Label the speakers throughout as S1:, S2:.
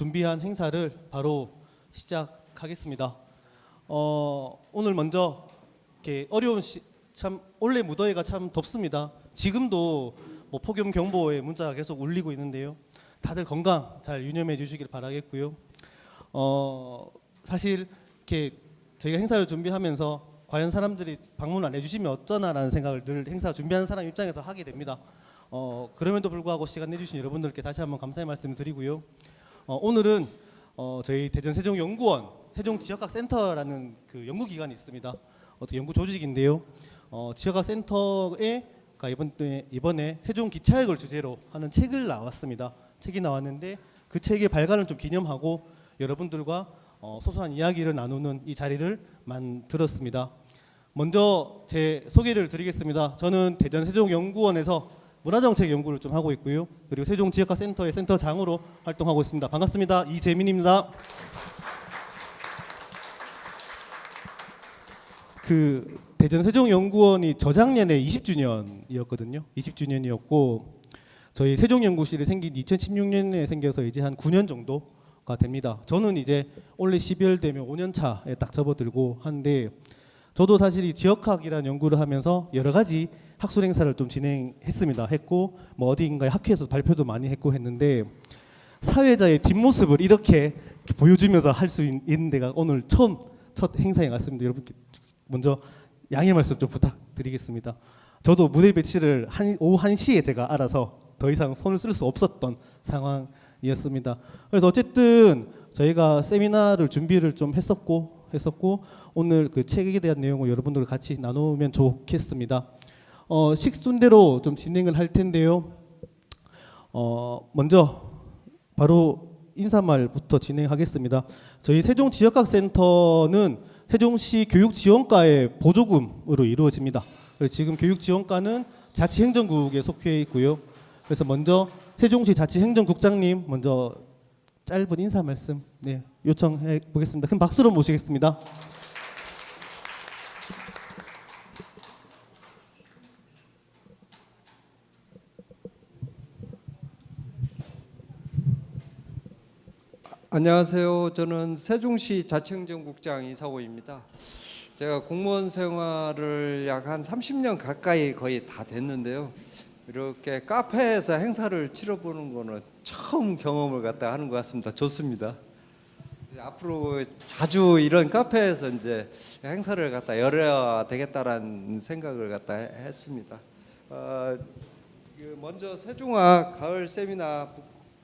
S1: 준비한 행사를 바로 시작하겠습니다. 오늘 먼저 이렇게 어려운 참 올해 무더위가 참 덥습니다. 지금도 뭐 폭염 경보의 문자가 계속 울리고 있는데요. 다들 건강 잘 유념해 주시길 바라겠고요. 사실 이렇게 저희가 행사를 준비하면서 과연 사람들이 방문 안 해주시면 어쩌나라는 생각을 늘 행사 준비하는 사람 입장에서 하게 됩니다. 그럼에도 불구하고 시간 내주신 여러분들께 다시 한번 감사의 말씀 드리고요. 오늘은 저희 대전 세종연구원 세종지역학센터라는 그 연구기관이 있습니다. 어떻게 연구 조직인데요. 지역학센터에 이번에 세종기차역을 주제로 하는 책을 나왔습니다. 책이 나왔는데 그 책의 발간을 좀 기념하고 여러분들과 소소한 이야기를 나누는 이 자리를 만들었습니다. 먼저 제 소개를 드리겠습니다. 저는 대전 세종연구원에서 문화정책 연구를 좀 하고 있고요. 그리고 세종지역학센터의 센터장으로 활동하고 있습니다. 반갑습니다. 이재민입니다. 그 대전 세종연구원이 저작년에 20주년이었거든요. 20주년이었고 저희 세종연구실이 생긴 2016년에 생겨서 이제 한 9년 정도가 됩니다. 저는 이제 올해 12월 되면 5년 차에 딱 접어들고 한데 저도 사실 이 지역학이라는 연구를 하면서 여러 가지 학술 행사를 좀 진행했습니다. 했고 뭐 어디인가에 학회에서 발표도 많이 했고 했는데 사회자의 뒷모습을 이렇게 보여주면서 할 수 있는 데가 오늘 첫 행사에 갔습니다. 여러분께 먼저 양해 말씀 좀 부탁드리겠습니다. 저도 무대 배치를 오후 1시에 제가 알아서 더 이상 손을 쓸 수 없었던 상황이었습니다. 그래서 어쨌든 저희가 세미나를 준비를 좀 했었고 오늘 그 책에 대한 내용을 여러분들과 같이 나누면 좋겠습니다. 식순대로 좀 진행을 할 텐데요. 먼저 바로 인사말부터 진행하겠습니다. 저희 세종지역학센터는 세종시 교육지원과의 보조금으로 이루어집니다. 지금 교육지원과는 자치행정국에 속해 있고요. 그래서 먼저 세종시 자치행정국장님 먼저 짧은 인사 말씀 요청해 보겠습니다. 큰 박수로 모시겠습니다.
S2: 안녕하세요. 저는 세종시 자치행정국장 이사호입니다. 제가 공무원 생활을 약 한 30년 가까이 거의 다 됐는데요. 이렇게 카페에서 행사를 치러보는 거는 처음 경험을 갖다 하는 것 같습니다. 좋습니다. 앞으로 자주 이런 카페에서 이제 행사를 갖다 열어야 되겠다라는 생각을 갖다 했습니다. 먼저 세종학 가을 세미나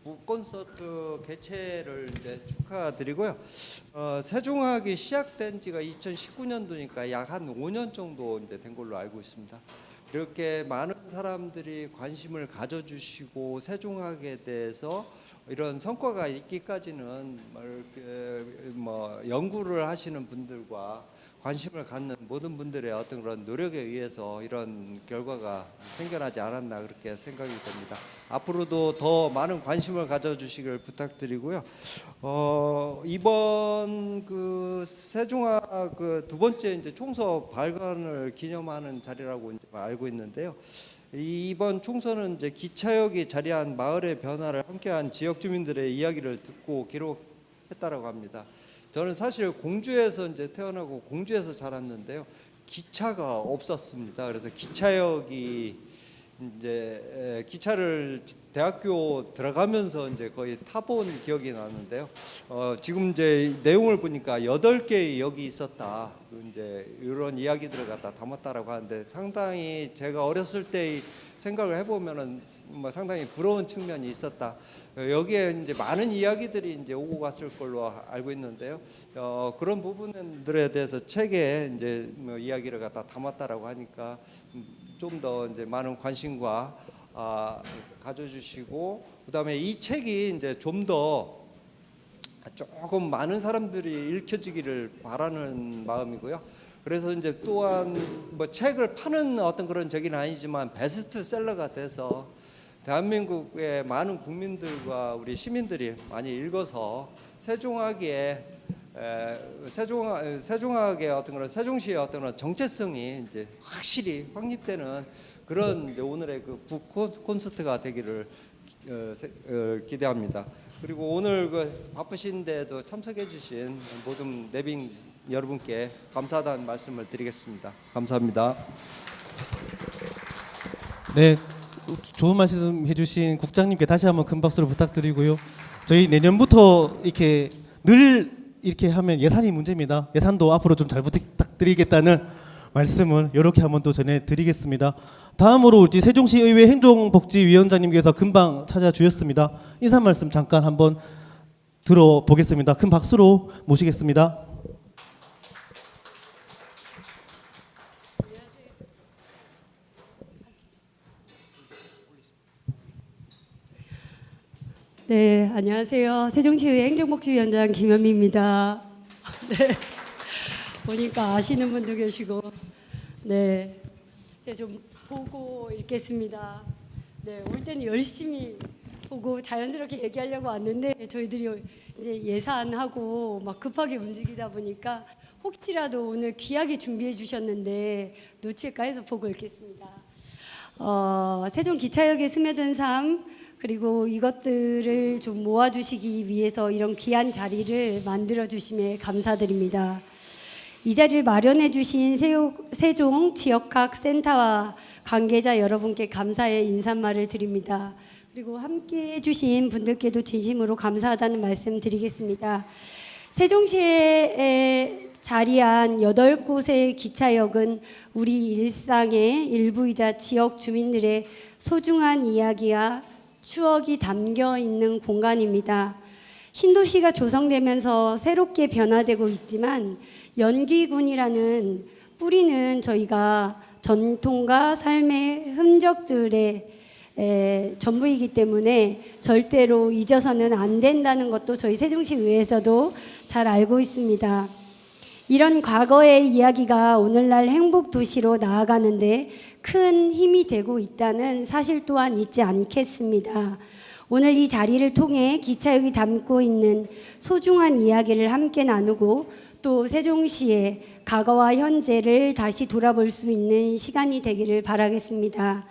S2: 북콘서트 개최를 이제 축하드리고요. 세종학이 시작된 지가 2019년도니까 약 한 5년 정도 이제 된 걸로 알고 있습니다. 이렇게 많은 사람들이 관심을 가져주시고 세종학에 대해서 이런 성과가 있기까지는 연구를 하시는 분들과 관심을 갖는 모든 분들의 어떤 그런 노력에 의해서 이런 결과가 생겨나지 않았나 그렇게 생각이 됩니다. 앞으로도 더 많은 관심을 가져주시길 부탁드리고요. 이번 그 세종학 그 두 번째 이제 총서 발간을 기념하는 자리라고 이제 알고 있는데요. 이번 총서는 이제 기차역이 자리한 마을의 변화를 함께한 지역 주민들의 이야기를 듣고 기록했다라고 합니다. 저는 사실 공주에서 이제 태어나고 공주에서 자랐는데요. 기차가 없었습니다. 그래서 기차역이 이제 기차를 대학교 들어가면서 이제 거의 타본 기억이 나는데요. 지금 이제 내용을 보니까 8개의 역이 있었다. 이제 이런 이야기들을 갖다 담았다라고 하는데 상당히 제가 어렸을 때의 생각을 해보면은 뭐 상당히 부러운 측면이 있었다. 여기에 이제 많은 이야기들이 이제 오고 갔을 걸로 알고 있는데요. 그런 부분들에 대해서 책에 이제 뭐 이야기를 갖다 담았다라고 하니까 좀 더 이제 많은 관심과 가져주시고 그다음에 이 책이 이제 좀 더 조금 많은 사람들이 읽혀지기를 바라는 마음이고요. 그래서 이제 또한 뭐 책을 파는 어떤 그런 적은 아니지만 베스트셀러가 돼서 대한민국의 많은 국민들과 우리 시민들이 많이 읽어서 세종학의 어떤 그런 세종시의 어떤 그런 정체성이 이제 확실히 확립되는 그런 이제 오늘의 그 북 콘서트가 되기를 기대합니다. 그리고 오늘 그 바쁘신데도 참석해주신 모든 내빈 여러분께 감사하다는 말씀을 드리겠습니다. 감사합니다.
S1: 네, 좋은 말씀 해주신 국장님께 다시 한번 큰 박수를 부탁드리고요. 저희 내년부터 이렇게 늘 이렇게 하면 예산이 문제입니다. 예산도 앞으로 좀 잘 부탁드리겠다는 말씀을 이렇게 한번 또 전해드리겠습니다. 다음으로 우리 세종시 의회 행정복지위원장님께서 금방 찾아주셨습니다. 인사 말씀 잠깐 한번 들어보겠습니다. 큰 박수로 모시겠습니다.
S3: 네, 안녕하세요. 세종시의회 행정복지위원장 김현미입니다. 네, 보니까 아시는 분도 계시고, 네, 제가 좀 보고 읽겠습니다. 네, 올 때는 열심히 보고 자연스럽게 얘기하려고 왔는데 저희들이 이제 예산하고 막 급하게 움직이다 보니까 혹시라도 오늘 귀하게 준비해 주셨는데 놓칠까 해서 보고 읽겠습니다. 세종 기차역에 스며든 삶 그리고 이것들을 좀 모아주시기 위해서 이런 귀한 자리를 만들어 주심에 감사드립니다. 이 자리를 마련해 주신 세종 지역학 센터와 관계자 여러분께 감사의 인사말을 드립니다. 그리고 함께 해주신 분들께도 진심으로 감사하다는 말씀 드리겠습니다. 세종시에 자리한 8곳의 기차역은 우리 일상의 일부이자 지역 주민들의 소중한 이야기와 추억이 담겨 있는 공간입니다. 신도시가 조성되면서 새롭게 변화되고 있지만 연기군이라는 뿌리는 저희가 전통과 삶의 흔적들의 전부이기 때문에 절대로 잊어서는 안 된다는 것도 저희 세종시의회에서도 잘 알고 있습니다. 이런 과거의 이야기가 오늘날 행복도시로 나아가는데 큰 힘이 되고 있다는 사실 또한 잊지 않겠습니다. 오늘 이 자리를 통해 기차역이 담고 있는 소중한 이야기를 함께 나누고 또 세종시의 과거와 현재를 다시 돌아볼 수 있는 시간이 되기를 바라겠습니다.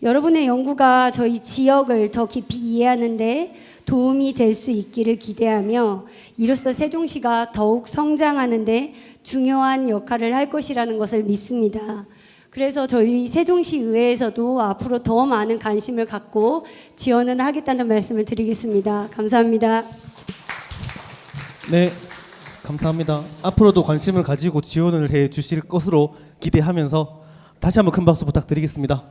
S3: 여러분의 연구가 저희 지역을 더 깊이 이해하는 데 도움이 될 수 있기를 기대하며 이로써 세종시가 더욱 성장하는 데 중요한 역할을 할 것이라는 것을 믿습니다. 그래서 저희 세종시 의회에서도 앞으로 더 많은 관심을 갖고 지원을 하겠다는 말씀을 드리겠습니다. 감사합니다.
S1: 네, 감사합니다. 앞으로도 관심을 가지고 지원을 해 주실 것으로 기대하면서 다시 한번 큰 박수 부탁드리겠습니다.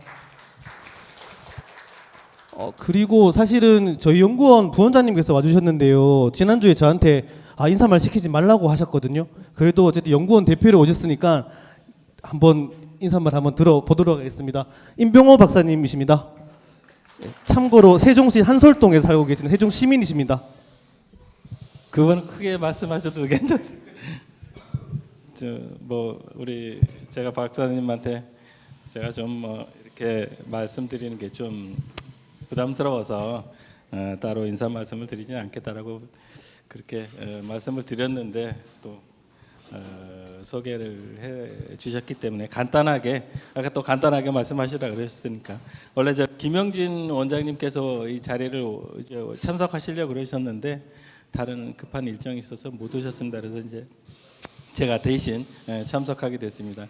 S1: 그리고 사실은 저희 연구원 부원장님께서 와주셨는데요. 지난주에 저한테 인사말 시키지 말라고 하셨거든요. 그래도 어쨌든 연구원 대표로 오셨으니까 한번 인사말 한번 들어보도록 하겠습니다. 임병호 박사님이십니다. 참고로 세종시 한솔동에 살고 계시는 세종 시민이십니다.
S4: 그건 크게 말씀하셔도 괜찮습니다. 우리 제가 박사님한테 제가 좀 이렇게 말씀드리는 게 좀 부담스러워서 따로 인사 말씀을 드리지 않겠다라고 그렇게 말씀을 드렸는데 또 소개를 해 주셨기 때문에 간단하게 아까 또 간단하게 말씀하시라 그러셨으니까 원래 저 김영진 원장님께서 이 자리를 참석하시려고 그러셨는데 다른 급한 일정이 있어서 못 오셨습니다. 그래서 이제 제가 대신 참석하게 됐습니다.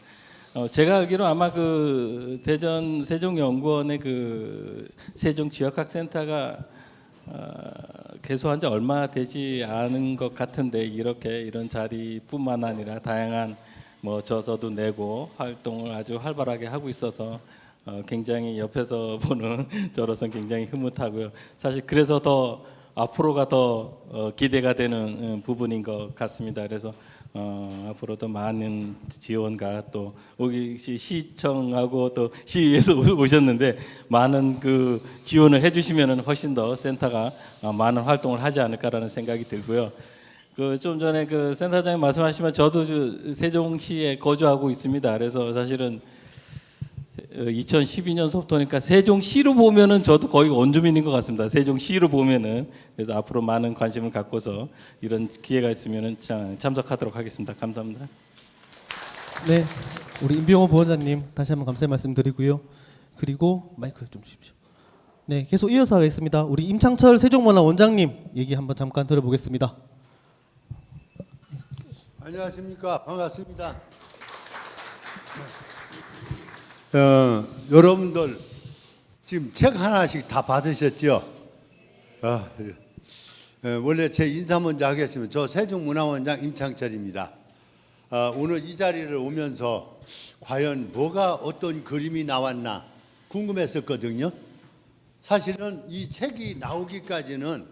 S4: 제가 알기로 아마 그 대전 세종연구원의 그 세종지역학센터가 개소한 지 얼마 되지 않은 것 같은데 이런 자리뿐만 아니라 다양한 저서도 내고 활동을 아주 활발하게 하고 있어서 굉장히 옆에서 보는 저로서는 굉장히 흐뭇하고요. 사실 그래서 더 앞으로가 더 기대가 되는 부분인 것 같습니다. 그래서 앞으로도 많은 지원과 또 여기 시청하고 또 시에서 오셨는데 많은 그 지원을 해주시면은 훨씬 더 센터가 많은 활동을 하지 않을까라는 생각이 들고요. 그 좀 전에 그 센터장님 말씀하시면 저도 세종시에 거주하고 있습니다. 그래서 사실은 2012년서부터니까 세종시로 보면은 저도 거의 원주민인 것 같습니다. 세종시로 보면은 그래서 앞으로 많은 관심을 갖고서 이런 기회가 있으면은 참석하도록 하겠습니다. 감사합니다.
S1: 네, 우리 임병호 부원장님 다시 한번 감사의 말씀드리고요. 그리고 마이크 좀 주십시오. 네, 계속 이어서 하겠습니다. 우리 임창철 세종문화 원장님 얘기 한번 잠깐 들어보겠습니다.
S5: 안녕하십니까. 반갑습니다. 여러분들 지금 책 하나씩 다 받으셨죠? 원래 제 인사 먼저 하겠습니다. 저 세종문화원장 임창철입니다. 오늘 이 자리를 오면서 과연 뭐가 어떤 그림이 나왔나 궁금했었거든요. 사실은 이 책이 나오기까지는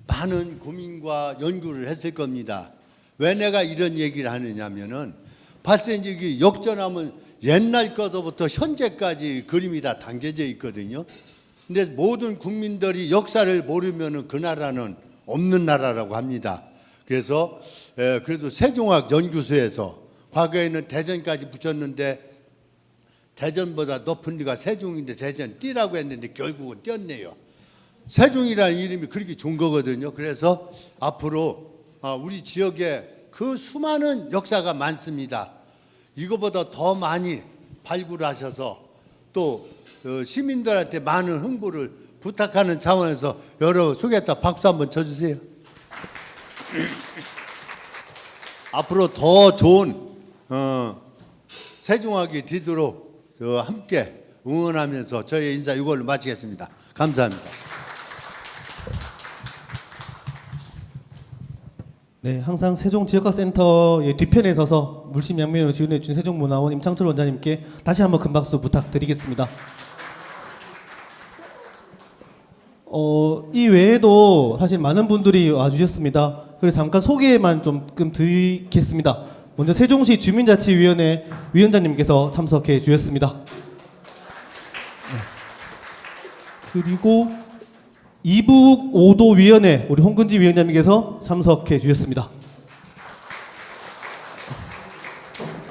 S5: 많은 고민과 연구를 했을 겁니다. 왜 내가 이런 얘기를 하느냐면은 벌써 이제 역전하면 옛날 것부터 현재까지 그림이 다 담겨져 있거든요. 근데 모든 국민들이 역사를 모르면은 그 나라는 없는 나라라고 합니다. 그래서 그래도 세종학 연구소에서 과거에는 대전까지 붙였는데 대전보다 높은 데가 세종인데 대전 띠라고 했는데 결국은 띄었네요. 세종이라는 이름이 그렇게 좋은 거거든요. 그래서 앞으로 우리 지역에 그 수많은 역사가 많습니다. 이거보다 더 많이 발굴하셔서 또 시민들한테 많은 홍보를 부탁하는 차원에서 여러 소개했다 박수 한번 쳐주세요. 앞으로 더 좋은 세종학이 되도록 함께 응원하면서 저의 인사 이걸로 마치겠습니다. 감사합니다.
S1: 네, 항상 세종지역학센터의 뒤편에 서서 물심양면으로 지원해 주신 세종문화원 임창철 원장님께 다시 한번 큰 박수 부탁드리겠습니다. 이 외에도 사실 많은 분들이 와주셨습니다. 그래서 잠깐 소개만 좀 드리겠습니다. 먼저 세종시 주민자치위원회 위원장님께서 참석해 주셨습니다. 그리고 이북 5도 위원회 우리 홍근지 위원장님께서 참석해 주셨습니다.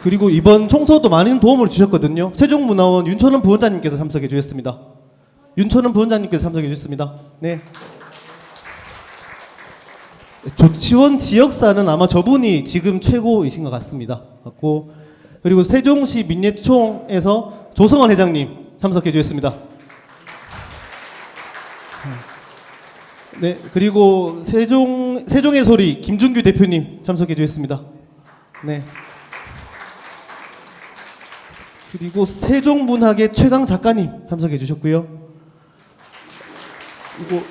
S1: 그리고 이번 총서도 많은 도움을 주셨거든요. 세종문화원 윤철원 부원장님께서 참석해 주셨습니다. 윤철원 부원장님께서 참석해 주셨습니다. 네. 조치원 지역사는 아마 저분이 지금 최고이신 것 같습니다. 그리고 세종시 민예총에서 조성원 회장님 참석해 주셨습니다. 네, 그리고 세종의 소리 김준규 대표님 참석해 주셨습니다. 네. 그리고 세종문학의 최강 작가님 참석해 주셨고요. 그리고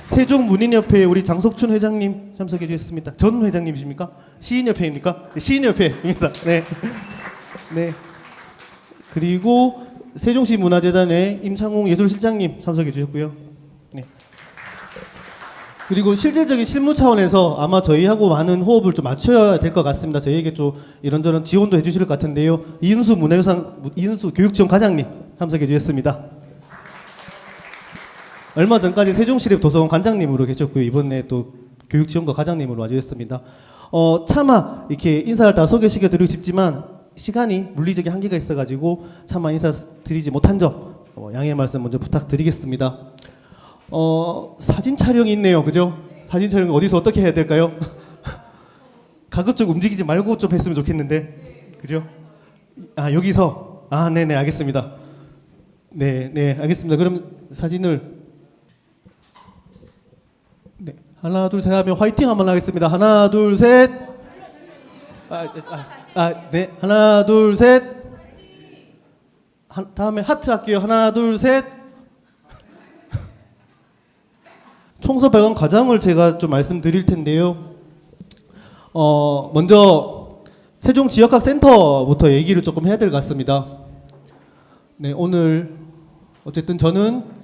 S1: 세종문인협회 우리 장석춘 회장님 참석해 주셨습니다. 전 회장님이십니까? 시인협회입니까? 네, 시인협회입니다. 네. 네. 그리고 세종시 문화재단의 임창웅 예술실장님 참석해 주셨고요. 네. 그리고 실질적인 실무 차원에서 아마 저희하고 많은 호흡을 좀 맞춰야 될 것 같습니다. 저희에게 좀 이런저런 지원도 해주실 것 같은데요. 이은수 교육지원 과장님 참석해 주셨습니다. 얼마 전까지 세종시립 도서관 관장님으로 계셨고요. 이번에 또 교육지원과 과장님으로 와주셨습니다. 차마 이렇게 인사를 다 소개시켜드리고 싶지만 시간이 물리적인 한계가 있어가지고 차마 인사드리지 못한 점 양해의 말씀 먼저 부탁드리겠습니다. 사진 촬영이 있네요. 그죠? 사진 촬영 어디서 어떻게 해야 될까요? 가급적 움직이지 말고 좀 했으면 좋겠는데. 그죠? 여기서. 네네, 알겠습니다. 네, 알겠습니다. 그럼 사진을. 네, 하나, 둘, 셋 하면 화이팅 한번 하겠습니다. 하나, 둘, 셋. 네, 하나, 둘, 셋. 다음에 하트 할게요. 하나, 둘, 셋. 총서 발간 과정을 제가 좀 말씀드릴 텐데요. 먼저 세종지역학센터부터 얘기를 조금 해야 될 것 같습니다. 네, 오늘 어쨌든 저는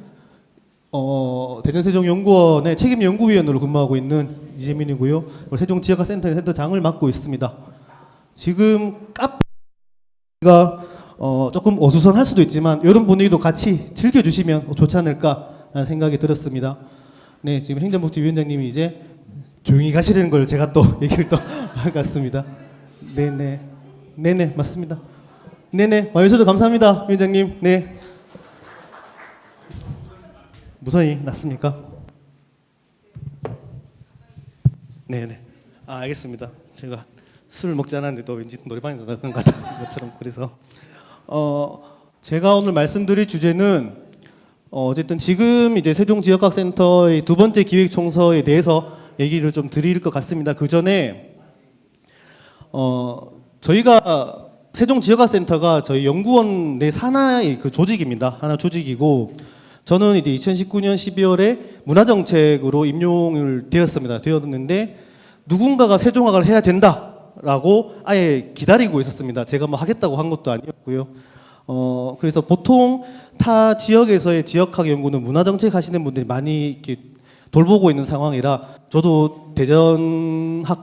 S1: 대전세종연구원의 책임연구위원으로 근무하고 있는 이재민이고요. 세종지역학센터의 센터장을 맡고 있습니다. 지금 카페가 조금 어수선할 수도 있지만 이런 분위기도 같이 즐겨주시면 좋지 않을까라는 생각이 들었습니다. 네, 지금 행정복지위원장님이 이제 조용히 가시려는 걸 제가 또 얘기를 또 할 것 같습니다. 네네, 맞습니다. 네네, 와주셔서 감사합니다, 위원장님. 네. 무선이 났습니까? 네네. 알겠습니다. 제가 술을 먹지 않았는데 또 왠지 노래방에 가는 것 같은 것처럼 그래서 제가 오늘 말씀드릴 주제는 어쨌든 지금 이제 세종지역학센터의 두 번째 기획총서에 대해서 얘기를 좀 드릴 것 같습니다. 그 전에 저희가 세종지역학센터가 저희 연구원 내 산하의 그 조직입니다. 하나 조직이고 저는 이제 2019년 12월에 문화정책으로 임용을 되었는데 누군가가 세종학을 해야 된다라고 아예 기다리고 있었습니다. 제가 뭐 하겠다고 한 것도 아니었고요. 그래서 보통 타 지역에서의 지역학 연구는 문화정책 하시는 분들이 많이 이렇게 돌보고 있는 상황이라 저도 대전학과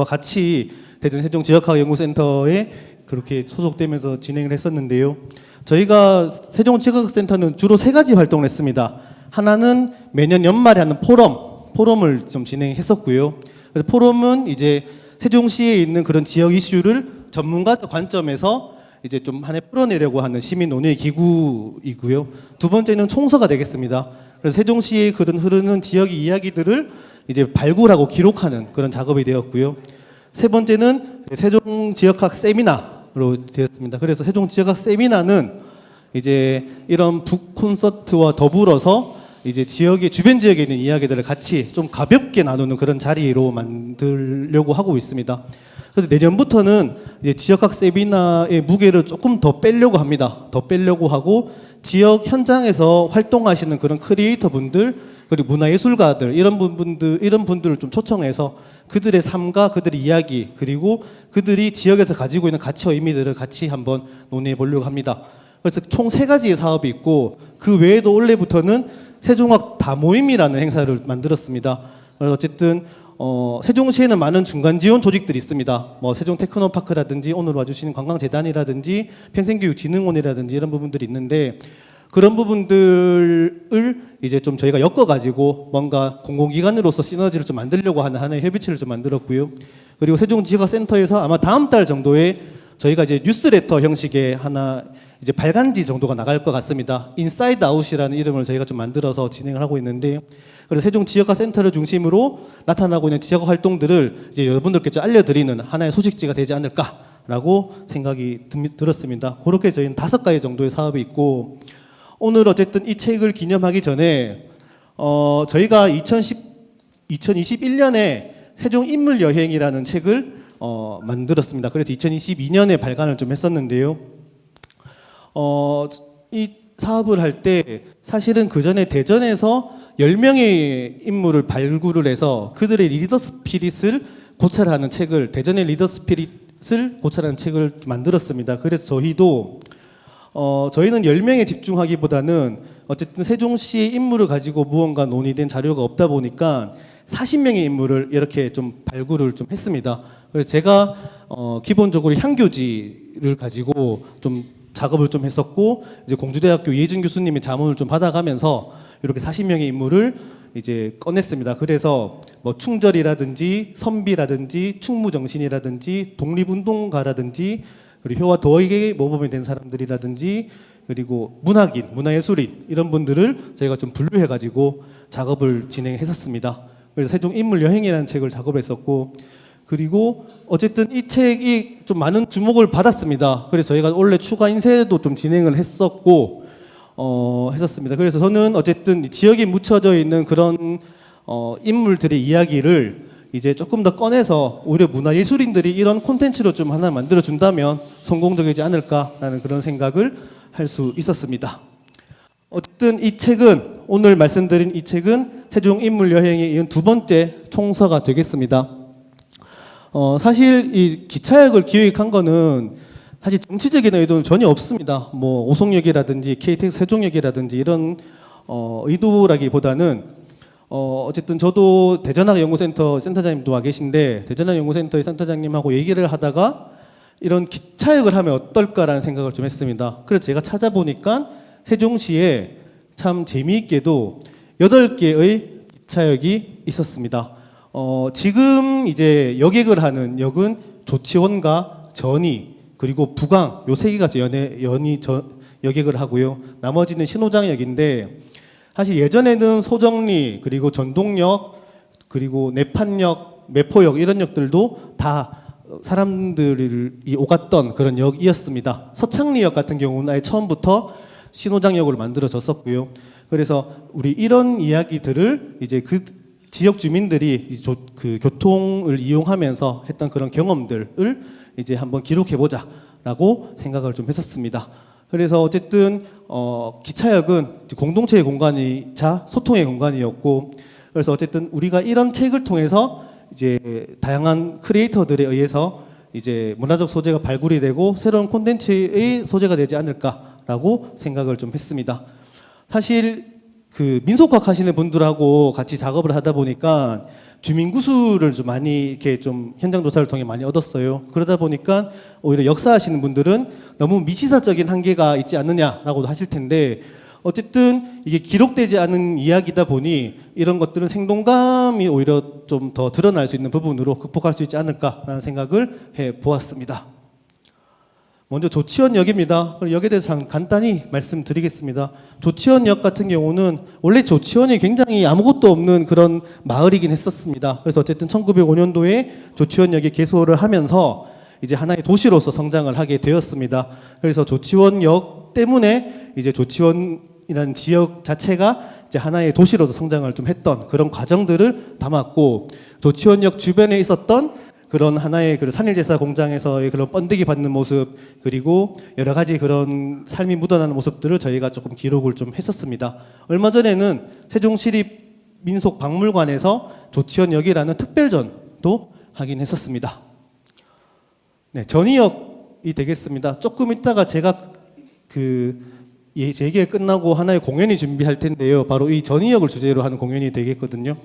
S1: 같이 대전세종지역학연구센터에 그렇게 소속되면서 진행을 했었는데요. 저희가 세종지역학센터는 주로 세 가지 활동을 했습니다. 하나는 매년 연말에 하는 포럼을 좀 진행했었고요. 그래서 포럼은 이제 세종시에 있는 그런 지역 이슈를 전문가 관점에서 이제 좀 한 해 풀어내려고 하는 시민 논의 기구이고요. 두 번째는 총서가 되겠습니다. 그래서 세종시의 그런 흐르는 지역 이야기들을 이제 발굴하고 기록하는 그런 작업이 되었고요. 세 번째는 세종지역학 세미나로 되었습니다. 그래서 세종지역학 세미나는 이제 이런 북 콘서트와 더불어서 이제 지역의 주변 지역에 있는 이야기들을 같이 좀 가볍게 나누는 그런 자리로 만들려고 하고 있습니다. 그래서 내년부터는 이제 지역학 세미나의 무게를 조금 더 빼려고 합니다. 더 빼려고 하고 지역 현장에서 활동하시는 그런 크리에이터 분들 그리고 문화예술가들 이런 분들을 좀 초청해서 그들의 삶과 그들의 이야기 그리고 그들이 지역에서 가지고 있는 가치와 의미들을 같이 한번 논의해 보려고 합니다. 그래서 총 3가지의 사업이 있고 그 외에도 올해부터는 세종학 다모임이라는 행사를 만들었습니다. 그래서 어쨌든 세종시에는 많은 중간 지원 조직들이 있습니다. 뭐 세종 테크노파크라든지 오늘 와주시는 관광재단이라든지 평생교육진흥원이라든지 이런 부분들이 있는데 그런 부분들을 이제 좀 저희가 엮어가지고 뭔가 공공기관으로서 시너지를 좀 만들려고 하는 하나의 협의체를 좀 만들었고요. 그리고 세종지역학센터에서 아마 다음 달 정도에 저희가 이제 뉴스레터 형식의 하나 이제 발간지 정도가 나갈 것 같습니다. 인사이드 아웃이라는 이름을 저희가 좀 만들어서 진행을 하고 있는데 그래서 세종지역학센터를 중심으로 나타나고 있는 지역 활동들을 이제 여러분들께 좀 알려드리는 하나의 소식지가 되지 않을까라고 생각이 들었습니다. 그렇게 저희는 5가지 정도의 사업이 있고 오늘 어쨌든 이 책을 기념하기 전에 저희가 2021년에 세종인물여행이라는 책을 만들었습니다. 그래서 2022년에 발간을 좀 했었는데요. 이 사업을 할 때 사실은 그 전에 대전에서 10명의 인물을 발굴을 해서 그들의 리더 스피릿을 고찰하는 책을 대전의 리더 스피릿을 고찰하는 책을 만들었습니다. 그래서 저희도 저희는 10명에 집중하기보다는 어쨌든 세종시의 인물을 가지고 무언가 논의된 자료가 없다 보니까 40명의 인물을 이렇게 좀 발굴을 좀 했습니다. 그래서 제가 기본적으로 향교지를 가지고 좀 작업을 좀 했었고 이제 공주대학교 이혜준 교수님의 자문을 좀 받아가면서 이렇게 40명의 인물을 이제 꺼냈습니다. 그래서 뭐 충절이라든지 선비라든지 충무정신이라든지 독립운동가라든지 그리고 효와 도의계의 모범이 된 사람들이라든지 그리고 문학인, 문화예술인 이런 분들을 저희가 좀 분류해가지고 작업을 진행했었습니다. 그래서 세종인물여행이라는 책을 작업했었고 그리고 어쨌든 이 책이 좀 많은 주목을 받았습니다. 그래서 저희가 원래 추가 인쇄도 좀 진행을 했었고 했었습니다. 그래서 저는 어쨌든 지역에 묻혀져 있는 그런 인물들의 이야기를 이제 조금 더 꺼내서 오히려 문화예술인들이 이런 콘텐츠로 좀 하나 만들어 준다면 성공적이지 않을까라는 그런 생각을 할 수 있었습니다. 어쨌든 이 책은 오늘 말씀드린 이 책은 세종인물여행에 이은 2번째 총서가 되겠습니다. 사실 이 기차역을 기획한 거는 사실 정치적인 의도는 전혀 없습니다. 뭐 오송역이라든지 KTX 세종역이라든지 이런 의도라기보다는 어쨌든 저도 대전학연구센터 센터장님도 와 계신데 대전학연구센터의 센터장님하고 얘기를 하다가 이런 기차역을 하면 어떨까라는 생각을 좀 했습니다. 그래서 제가 찾아보니까 세종시에 참 재미있게도 8개의 기차역이 있었습니다. 지금 이제 여객을 하는 역은 조치원과 전이 그리고 부강 요 3개가 여객을 하고요. 나머지는 신호장역인데 사실 예전에는 소정리 그리고 전동역 그리고 내판역 매포역 이런 역들도 다 사람들이 오갔던 그런 역이었습니다. 서창리역 같은 경우는 아예 처음부터 신호장역으로 만들어졌었고요. 그래서 우리 이런 이야기들을 이제 그 지역 주민들이 그 교통을 이용하면서 했던 그런 경험들을 이제 한번 기록해 보자라고 생각을 좀 했었습니다. 그래서 어쨌든 기차역은 공동체의 공간이자 소통의 공간이었고, 그래서 어쨌든 우리가 이런 책을 통해서 이제 다양한 크리에이터들에 의해서 이제 문화적 소재가 발굴이 되고 새로운 콘텐츠의 소재가 되지 않을까라고 생각을 좀 했습니다. 사실 그 민속학 하시는 분들하고 같이 작업을 하다 보니까 주민 구술을 좀 많이 이렇게 좀 현장 조사를 통해 많이 얻었어요. 그러다 보니까 오히려 역사하시는 분들은 너무 미시사적인 한계가 있지 않느냐라고도 하실 텐데, 어쨌든 이게 기록되지 않은 이야기다 보니 이런 것들은 생동감이 오히려 좀 더 드러날 수 있는 부분으로 극복할 수 있지 않을까라는 생각을 해 보았습니다. 먼저 조치원역입니다. 그럼 역에 대해서 간단히 말씀드리겠습니다. 조치원역 같은 경우는 원래 조치원이 굉장히 아무것도 없는 그런 마을이긴 했었습니다. 그래서 어쨌든 1905년도에 조치원역이 개소를 하면서 이제 하나의 도시로서 성장을 하게 되었습니다. 그래서 조치원역 때문에 이제 조치원이라는 지역 자체가 이제 하나의 도시로서 성장을 좀 했던 그런 과정들을 담았고, 조치원역 주변에 있었던 그런 하나의 그 산일제사 공장에서의 그런 번데기 받는 모습, 그리고 여러 가지 그런 삶이 묻어나는 모습들을 저희가 조금 기록을 좀 했었습니다. 얼마 전에는 세종시립민속박물관에서 조치원역이라는 특별전도 하긴 했었습니다. 네, 전이역이 되겠습니다. 조금 있다가 제가 제 얘기가 끝나고 하나의 공연이 준비할 텐데요. 바로 이 전이역을 주제로 하는 공연이 되겠거든요.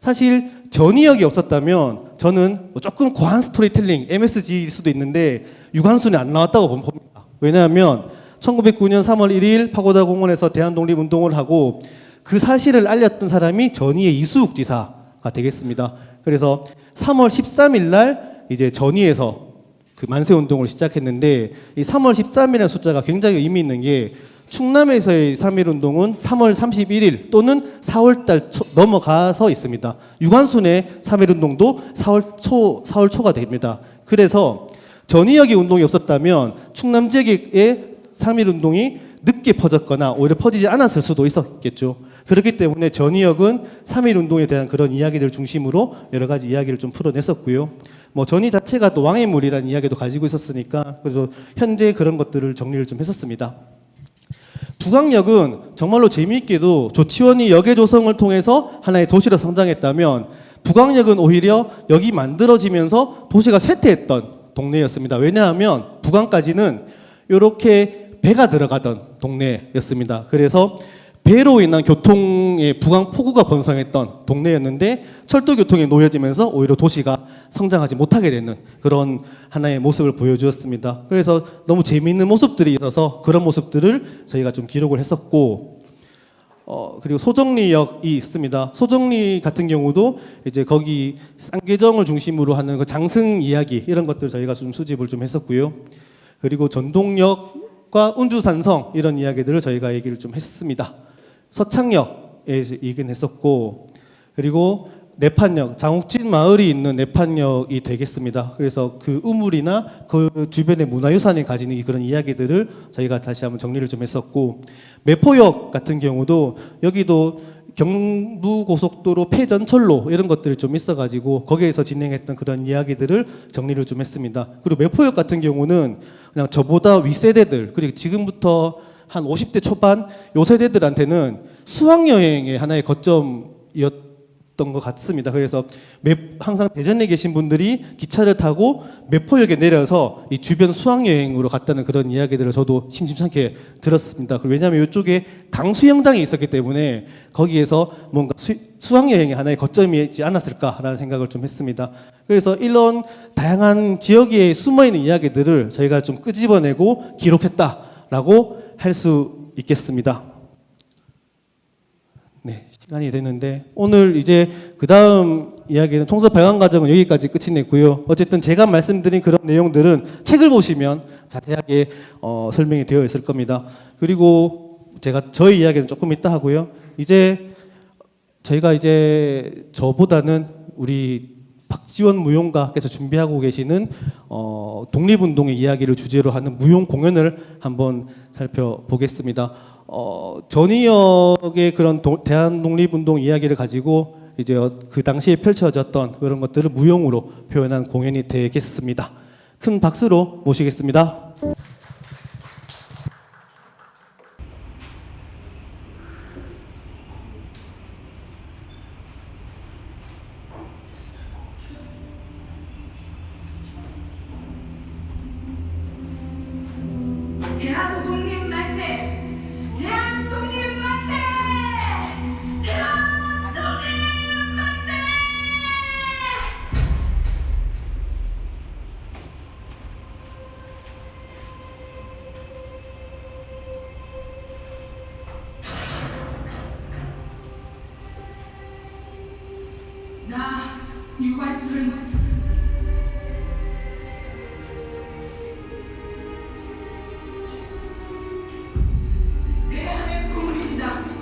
S1: 사실 전이역이 없었다면 저는 조금 과한 스토리텔링, MSG일 수도 있는데 유관순이 안 나왔다고 봅니다. 왜냐하면 1909년 3월 1일 파고다 공원에서 대한독립운동을 하고 그 사실을 알렸던 사람이 전이의 이수욱 지사가 되겠습니다. 그래서 3월 13일 날 이제 전이에서 그 만세운동을 시작했는데, 이 3월 13일이라는 숫자가 굉장히 의미 있는 게 충남에서의 3.1운동은 3월 31일 또는 4월달 넘어가서 있습니다. 유관순의 3.1운동도 4월 초가 됩니다. 그래서 전이역의 운동이 없었다면 충남 지역의 3.1운동이 늦게 퍼졌거나 오히려 퍼지지 않았을 수도 있었겠죠. 그렇기 때문에 전이역은 3.1운동에 대한 그런 이야기들 중심으로 여러 가지 이야기를 좀 풀어냈었고요. 뭐 전이 자체가 또 왕의 물이라는 이야기도 가지고 있었으니까 그래서 현재 그런 것들을 정리를 좀 했었습니다. 북악역은 정말로 재미있게도 조치원이 역의 조성을 통해서 하나의 도시로 성장했다면, 북악역은 오히려 역이 만들어지면서 도시가 쇠퇴했던 동네였습니다. 왜냐하면 북악까지는 이렇게 배가 들어가던 동네였습니다. 그래서 배로 인한 교통의 북악 폭우가 번성했던 동네였는데 철도 교통이 놓여지면서 오히려 도시가 성장하지 못하게 되는 그런 하나의 모습을 보여주었습니다. 그래서 너무 재미있는 모습들이 있어서 그런 모습들을 저희가 좀 기록을 했었고, 그리고 소정리역이 있습니다. 소정리 같은 경우도 이제 거기 쌍계정을 중심으로 하는 그 장승 이야기 이런 것들 저희가 좀 수집을 좀 했었고요. 그리고 전동역과 운주산성 이런 이야기들을 저희가 얘기를 좀 했습니다. 서창역에 얘기는 했었고, 그리고 내판역, 장욱진 마을이 있는 내판역이 되겠습니다. 그래서 그 우물이나 그 주변의 문화유산이 가지는 그런 이야기들을 저희가 다시 한번 정리를 좀 했었고, 매포역 같은 경우도 여기도 경부고속도로 폐전철로 이런 것들이 좀 있어가지고 거기에서 진행했던 그런 이야기들을 정리를 좀 했습니다. 그리고 매포역 같은 경우는 그냥 저보다 윗세대들, 그리고 지금부터 한 50대 초반 요 세대들한테는 수학여행의 하나의 거점이었던 것 같습니다. 그래서 항상 대전에 계신 분들이 기차를 타고 매포역에 내려서 이 주변 수학여행으로 갔다는 그런 이야기들을 저도 심심찮게 들었습니다. 왜냐하면 이쪽에 강수영장이 있었기 때문에 거기에서 뭔가 수학여행의 하나의 거점이지 않았을까라는 생각을 좀 했습니다. 그래서 이런 다양한 지역에 숨어있는 이야기들을 저희가 좀 끄집어내고 기록했다라고 할 수 있겠습니다. 네, 시간이 됐는데 오늘 이제 그 다음 이야기는 총서 발간 과정은 여기까지 끝이 냈고요. 어쨌든 제가 말씀드린 그런 내용들은 책을 보시면 자세하게 설명이 되어 있을 겁니다. 그리고 제가 저희 이야기는 조금 이따 하고요. 이제 저희가 이제 저보다는 우리 박지원 무용가께서 준비하고 계시는 독립운동의 이야기를 주제로 하는 무용 공연을 한번 살펴보겠습니다. 전이역의 그런 대한 독립운동 이야기를 가지고 이제 그 당시에 펼쳐졌던 그런 것들을 무용으로 표현한 공연이 되겠습니다. 큰 박수로 모시겠습니다.
S6: 대한독립 만세! 대한독립 만세! 대한독립 만세! 나 유관순은 대한의 국민이다.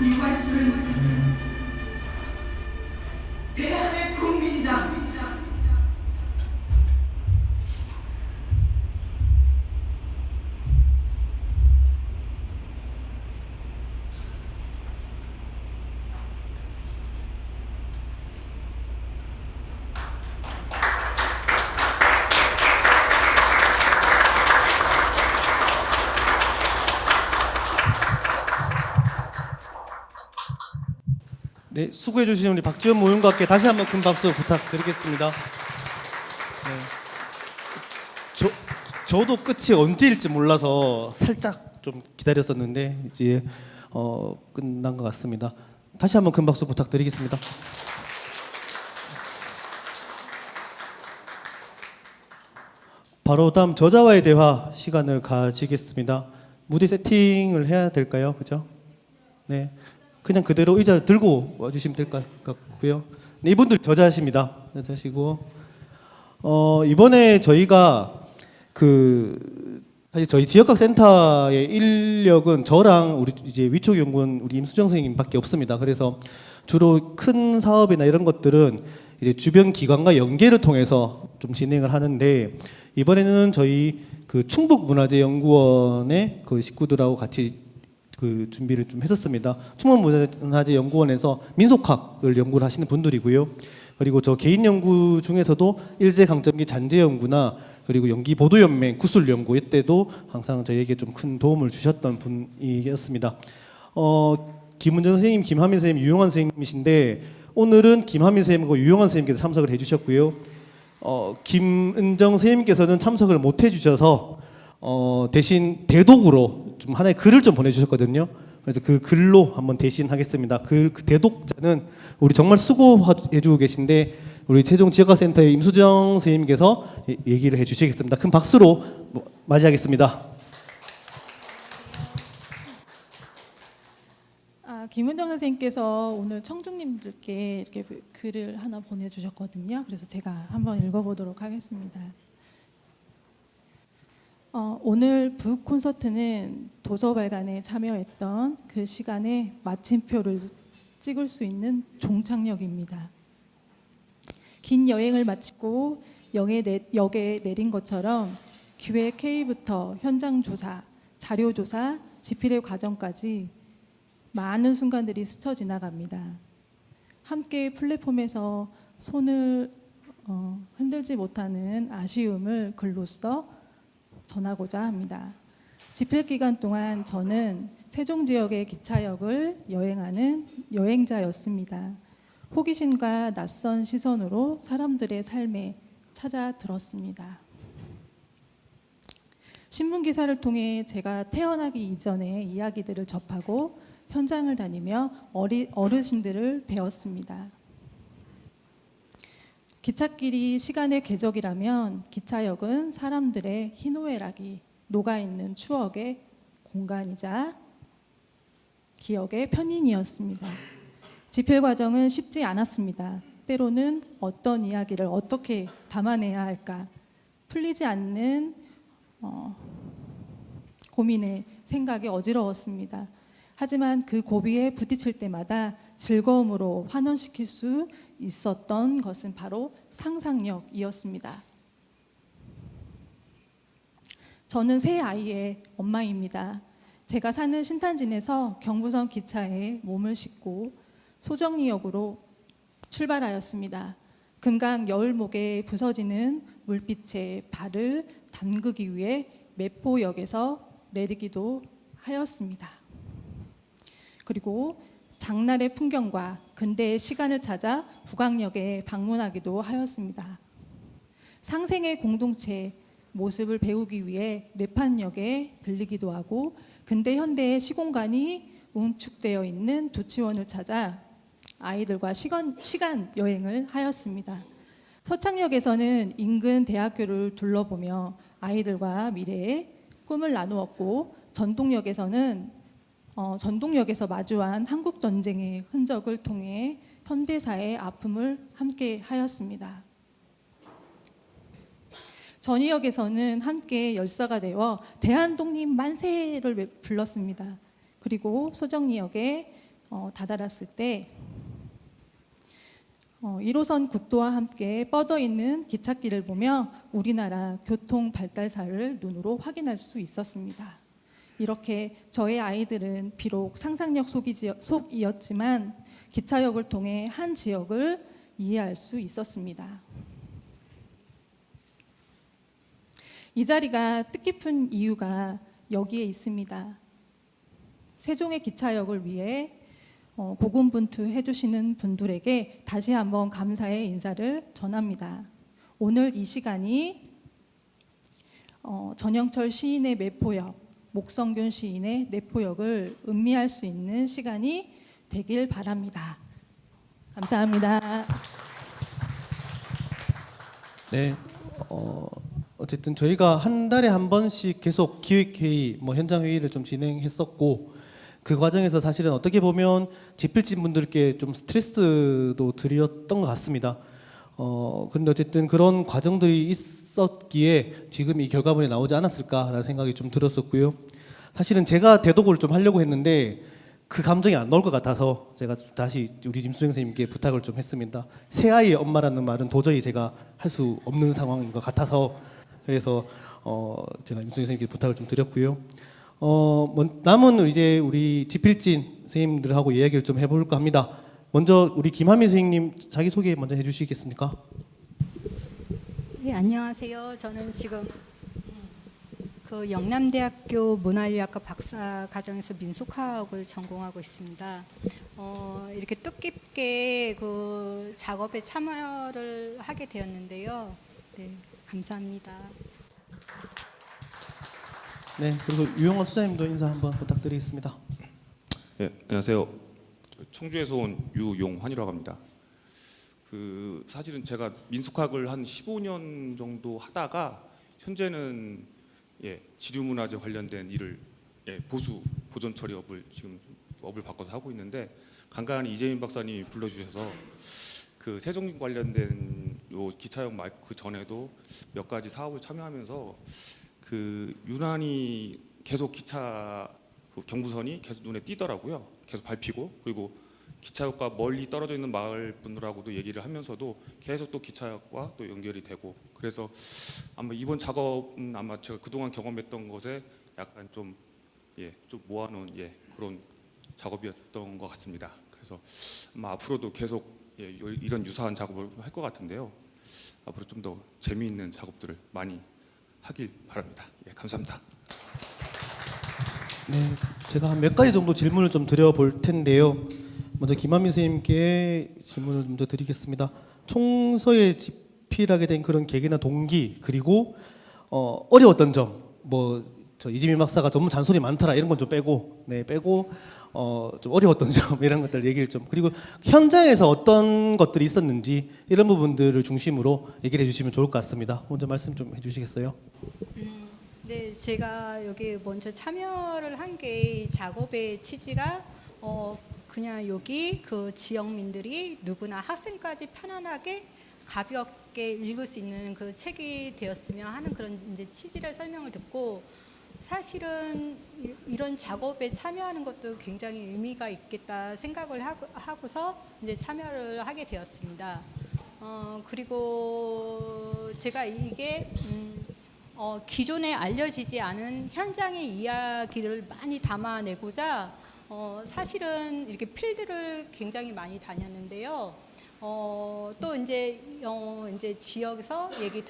S6: 유관순은 대한의 국민이다.
S1: 네, 수고해 주신 우리 박지원 모용가께 다시 한번 큰 박수 부탁드리겠습니다. 네. 저도 끝이 언제일지 몰라서 살짝 좀 기다렸었는데 이제 끝난 것 같습니다. 다시 한번 큰 박수 부탁드리겠습니다. 바로 다음 저자와의 대화 시간을 가지겠습니다. 무대 세팅을 해야 될까요? 그죠? 네. 그냥 그대로 의자를 들고 와주시면 될 것 같고요. 네, 이분들 저자십니다. 저자시고 이번에 저희가 사실 저희 지역학 센터의 인력은 저랑 우리 이제 위촉 연구원 우리 임수정 선생님밖에 없습니다. 그래서 주로 큰 사업이나 이런 것들은 이제 주변 기관과 연계를 통해서 좀 진행을 하는데 이번에는 저희 충북문화재연구원의 식구들하고 같이 준비를 좀 했었습니다. 충북문화재연구원에서 민속학을 연구를 하시는 분들이고요. 그리고 저 개인 연구 중에서도 일제강점기 잔재 연구나 그리고 연기 보도연맹 구술 연구 이때도 항상 저희에게 좀 큰 도움을 주셨던 분이었습니다. 김은정 선생님, 김하민 선생님, 유용환 선생님이신데 오늘은 김하민 선생님과 유용환 선생님께서 참석을 해주셨고요. 김은정 선생님께서는 참석을 못 해주셔서 대신 대독으로 좀 하나의 글을 좀 보내주셨거든요. 그래서 그 글로 한번 대신하겠습니다. 그 대독자는 우리 정말 수고해주고 계신데 우리 세종지역학센터의 임수정 선생님께서 얘기를 해주시겠습니다. 큰 박수로 맞이하겠습니다.
S7: 김은정 선생님께서 오늘 청중님들께 이렇게 글을 하나 보내주셨거든요. 그래서 제가 한번 읽어보도록 하겠습니다. 오늘 북 콘서트는 도서 발간에 참여했던 그 시간에 마침표를 찍을 수 있는 종착역입니다. 긴 여행을 마치고 역에 내린 것처럼 기획 K부터 현장 조사, 자료 조사, 집필의 과정까지 많은 순간들이 스쳐 지나갑니다. 함께 플랫폼에서 손을 흔들지 못하는 아쉬움을 글로써 전하고자 합니다. 집필 기간 동안 저는 세종 지역의 기차역을 여행하는 여행자였습니다. 호기심과 낯선 시선으로 사람들의 삶에 찾아들었습니다. 신문 기사를 통해 제가 태어나기 이전의 이야기들을 접하고 현장을 다니며 어르신들을 배웠습니다. 기찻길이 시간의 궤적이라면 기차역은 사람들의 희노애락이 녹아있는 추억의 공간이자 기억의 편인이었습니다. 집필 과정은 쉽지 않았습니다. 때로는 어떤 이야기를 어떻게 담아내야 할까 풀리지 않는 고민에 생각이 어지러웠습니다. 하지만 그 고비에 부딪힐 때마다 즐거움으로 환원시킬 수 있었던 것은 바로 상상력이었습니다. 저는 세 아이의 엄마입니다. 제가 사는 신탄진에서 경부선 기차에 몸을 싣고 소정리역으로 출발하였습니다. 금강 여울목에 부서지는 물빛에 발을 담그기 위해 매포역에서 내리기도 하였습니다. 그리고 장날의 풍경과 근대의 시간을 찾아 북악역에 방문하기도 하였습니다. 상생의 공동체 모습을 배우기 위해 뇌판역에 들리기도 하고 근대 현대의 시공간이 응축되어 있는 조치원을 찾아 아이들과 시간 여행을 하였습니다. 서창역에서는 인근 대학교를 둘러보며 아이들과 미래의 꿈을 나누었고 전동역에서 마주한 한국 전쟁의 흔적을 통해 현대사의 아픔을 함께 하였습니다. 전위역에서는 함께 열사가 되어 대한독립 만세를 불렀습니다. 그리고 소정리역에 다다랐을 때 1호선 국도와 함께 뻗어 있는 기찻길을 보며 우리나라 교통 발달사를 눈으로 확인할 수 있었습니다. 이렇게 저의 아이들은 비록 상상력 속이었지만 기차역을 통해 한 지역을 이해할 수 있었습니다. 이 자리가 뜻깊은 이유가 여기에 있습니다. 세종의 기차역을 위해 고군분투해 주시는 분들에게 다시 한번 감사의 인사를 전합니다. 오늘 이 시간이 전영철 시인의 매포역, 목성균 시인의 내포역을 음미할 수 있는 시간이 되길 바랍니다. 감사합니다.
S1: 네. 어쨌든 저희가 한 달에 한 번씩 계속 기획회의, 현장 회의를 좀 진행했었고, 그 과정에서 사실은 어떻게 보면 집필진 분들께 좀 스트레스도 드렸던 것 같습니다. 그런데 어쨌든 그런 과정들이 있었기에 지금 이 결과물이 나오지 않았을까라는 생각이 좀 들었었고요. 사실은 제가 대독을 좀 하려고 했는데 그 감정이 안 나올 것 같아서 제가 다시 우리 임수정 선생님께 부탁을 좀 했습니다. 새 아이의 엄마라는 말은 도저히 제가 할 수 없는 상황인 것 같아서, 그래서 제가 임수정 선생님께 부탁을 좀 드렸고요. 남은 이제 우리 지필진 선생님들하고 이야기를 좀 해볼까 합니다. 먼저 우리 김하미 선생님 자기 소개 먼저 해주시겠습니까?
S8: 네, 안녕하세요. 저는 지금 그 영남대학교 문화인류학과 박사과정에서 민속학을 전공하고 있습니다. 이렇게 뜻깊게 그 작업에 참여를 하게 되었는데요. 네, 감사합니다.
S1: 네, 그리고 유용원 수장님도 인사 한번 부탁드리겠습니다.
S9: 네, 안녕하세요. 청주에서 온 유용환이라고 합니다. 사실은 제가 민속학을 한 15년 정도 하다가 현재는 지류문화재 관련된 일을 보존 처리업을 지금 업을 바꿔서 하고 있는데, 간간히 이재민 박사님이 불러주셔서 그 세종 관련된 요 기차역 그 전에도 몇 가지 사업을 참여하면서 유난히 계속 기차 경부선이 계속 눈에 띄더라고요. 계속 밟히고, 그리고 기차역과 멀리 떨어져 있는 마을 분들하고도 얘기를 하면서도 계속 또 기차역과 또 연결이 되고, 그래서 아마 이번 작업은 아마 제가 그동안 경험했던 것에 약간 좀 모아놓은 그런 작업이었던 것 같습니다. 그래서 아마 앞으로도 계속 이런 유사한 작업을 할 것 같은데요. 앞으로 좀 더 재미있는 작업들을 많이 하길 바랍니다. 감사합니다.
S1: 네, 제가 한 몇 가지 정도 질문을 좀 드려볼 텐데요. 먼저 김한민 선생님께 질문을 먼저 드리겠습니다. 총서에 집필하게 된 그런 계기나 동기, 그리고 어려웠던 점, 저 이재민 박사가 너무 잔소리 많더라 이런 건 좀 빼고, 좀 어려웠던 점 이런 것들 얘기를 좀, 그리고 현장에서 어떤 것들이 있었는지 이런 부분들을 중심으로 얘기를 해주시면 좋을 것 같습니다. 먼저 말씀 좀 해주시겠어요?
S8: 네, 제가 여기 먼저 참여를 한 게 작업의 취지가 그냥 여기 그 지역민들이 누구나 학생까지 편안하게 가볍게 읽을 수 있는 그 책이 되었으면 하는 그런 이제 취지를 설명을 듣고, 사실은 이런 작업에 참여하는 것도 굉장히 의미가 있겠다 생각을 하고서 이제 참여를 하게 되었습니다. 그리고 제가 이게 기존에 알려지지 않은 현장의 이야기를 많이 담아내고자 사실은 이렇게 필드를 굉장히 많이 다녔는데요. 또 이제 지역에서 얘기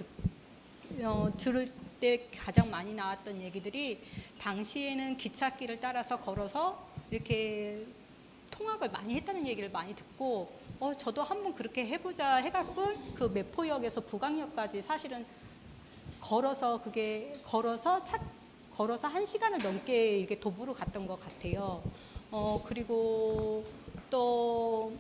S8: 들을 때 가장 많이 나왔던 얘기들이, 당시에는 기찻길을 따라서 걸어서 이렇게 통학을 많이 했다는 얘기를 많이 듣고, 저도 한번 그렇게 해보자 해갖고 그 매포역에서 부강역까지 사실은 걸어서 1시간을 넘게 이렇게 도보로 갔던 것 같아요. 그리고 또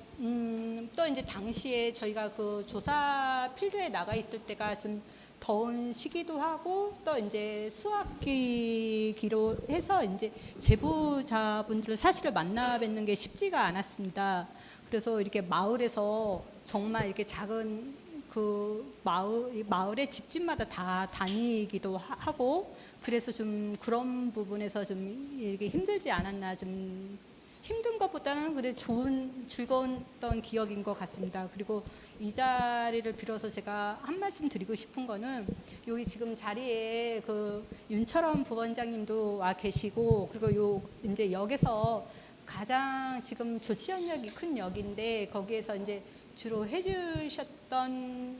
S8: 이제 당시에 저희가 그 조사 필드에 나가 있을 때가 좀 더운 시기도 하고, 또 이제 수학기로 해서 이제 제보자분들을 사실을 만나 뵙는 게 쉽지가 않았습니다. 그래서 이렇게 마을에서 정말 이렇게 작은 그 마을의 집집마다 다 다니기도 하고, 그래서 좀 그런 부분에서 좀 이렇게 힘들지 않았나, 좀 힘든 것보다는 그래 좋은 즐거웠던 기억인 것 같습니다. 그리고 이 자리를 빌어서 제가 한 말씀 드리고 싶은 거는 여기 지금 자리에 그 윤철원 부원장님도 와 계시고 그리고 요 이제 역에서 가장 지금 조치원역이 큰 역인데 거기에서 이제 주로 해주셨던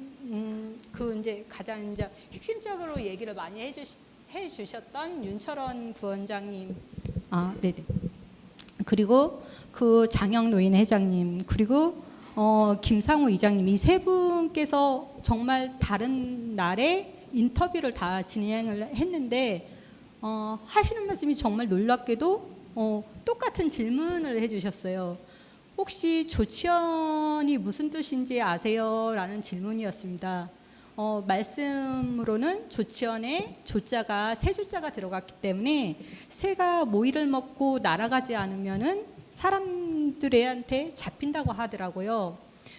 S8: 그 이제 가장 이제 핵심적으로 얘기를 많이 해주셨던 윤철원 부원장님, 네네. 그리고 그 장영노인 회장님 그리고 김상우 이장님 이 세 분께서 정말 다른 날에 인터뷰를 다 진행을 했는데 하시는 말씀이 정말 놀랍게도 똑같은 질문을 해주셨어요. 혹시 조치원이 무슨 뜻인지 아세요? 라는 질문이었습니다. 말씀으로는 조치원에 조자가 새 조자가 들어갔기 때문에 새가 모이를 먹고 날아가지 않으면은 사람들한테 잡힌다고 하더라고요.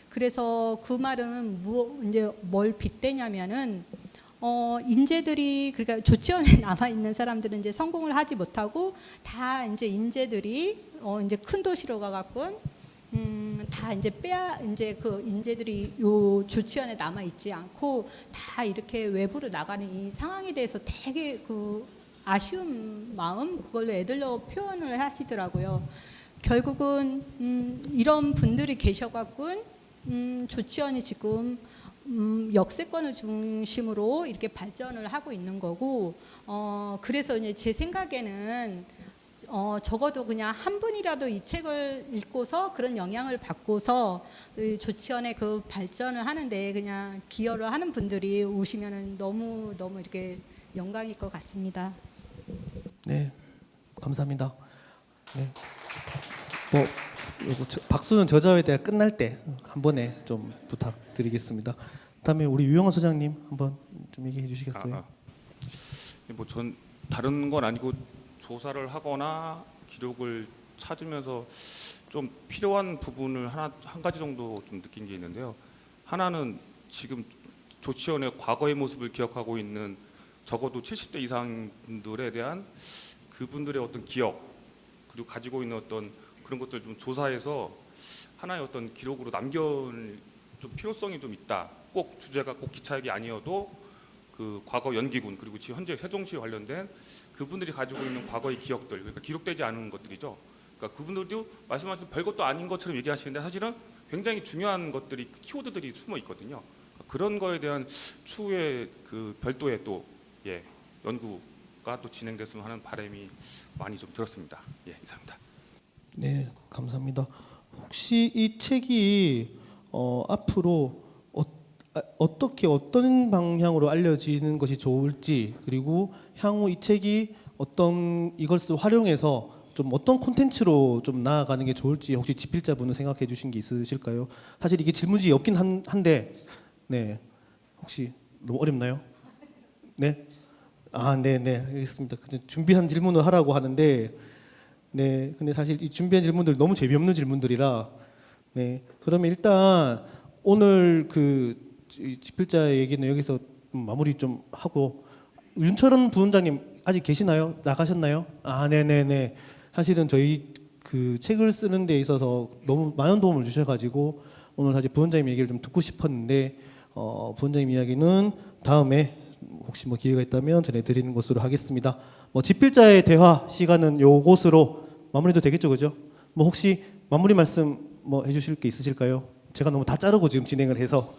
S8: 그래서 그 말은 이제 뭘 빗대냐면은 인재들이 그러니까 조치원에 남아 있는 사람들은 이제 성공을 하지 못하고 다 이제 인재들이 이제 큰 도시로 가갖고 다 이제 이제 그 인재들이 요 조치원에 남아 있지 않고 다 이렇게 외부로 나가는 이 상황에 대해서 되게 그 아쉬운 마음 그걸로 애들로 표현을 하시더라고요. 결국은 이런 분들이 계셔갖고 조치원이 지금 역세권을 중심으로 이렇게 발전을 하고 있는 거고 그래서 이제 제 생각에는 적어도 그냥 한 분이라도 이 책을 읽고서 그런 영향을 받고서 조치원의 그 발전을 하는데 그냥 기여를 하는 분들이 오시면은 너무 이렇게 영광일 것 같습니다.
S1: 네, 감사합니다. 네, 뭐 요거 박수는 저자에 대해 끝날 때 한 번에 좀 부탁드리겠습니다. 그다음에 우리 유영아 소장님 한번 좀 얘기해 주시겠어요?
S9: 뭐 전 다른 건 아니고 조사를 하거나 기록을 찾으면서 좀 필요한 부분을 한 가지 정도 좀 느낀 게 있는데요. 하나는 지금 조치원의 과거의 모습을 기억하고 있는 적어도 70대 이상 분들에 대한 그분들의 어떤 기억 그리고 가지고 있는 어떤 그런 것들 좀 조사해서 하나의 어떤 기록으로 남겨줄 좀 필요성이 좀 있다. 꼭 주제가 꼭 기차역이 아니어도 그 과거 연기군 그리고 지금 현재 세종시에 관련된 그분들이 가지고 있는 과거의 기억들 그러니까 기록되지 않은 것들이죠. 그러니까 그분들도 말씀하신 별것도 아닌 것처럼 얘기하시는데 사실은 굉장히 중요한 것들이 키워드들이 숨어 있거든요. 그런 거에 대한 추후에 그 별도의 또 연구가 또 진행됐으면 하는 바람이 많이 좀 들었습니다. 이상입니다.
S1: 네, 감사합니다. 혹시 이 책이 앞으로 어떻게 어떤 방향으로 알려지는 것이 좋을지 그리고 향후 이 책이 어떤 이것을 활용해서 좀 어떤 콘텐츠로 좀 나아가는 게 좋을지 혹시 집필자분은 생각해 주신 게 있으실까요? 사실 이게 질문지 없긴 한데 네 혹시 너무 어렵나요? 네? 네 알겠습니다. 준비한 질문을 하라고 하는데 네 근데 사실 이 준비한 질문들 너무 재미없는 질문들이라 네 그러면 일단 오늘 그 집필자 얘기는 여기서 마무리 좀 하고 윤철원 부원장님 아직 계시나요? 나가셨나요? 네네네. 사실은 저희 그 책을 쓰는 데 있어서 너무 많은 도움을 주셔가지고 오늘 사실 부원장님 얘기를 좀 듣고 싶었는데 부원장님 이야기는 다음에 혹시 뭐 기회가 있다면 전해드리는 것으로 하겠습니다. 뭐 집필자의 대화 시간은 요곳으로 마무리도 되겠죠, 그죠? 뭐 혹시 마무리 말씀 뭐 해주실 게 있으실까요? 제가 너무 다 자르고 지금 진행을 해서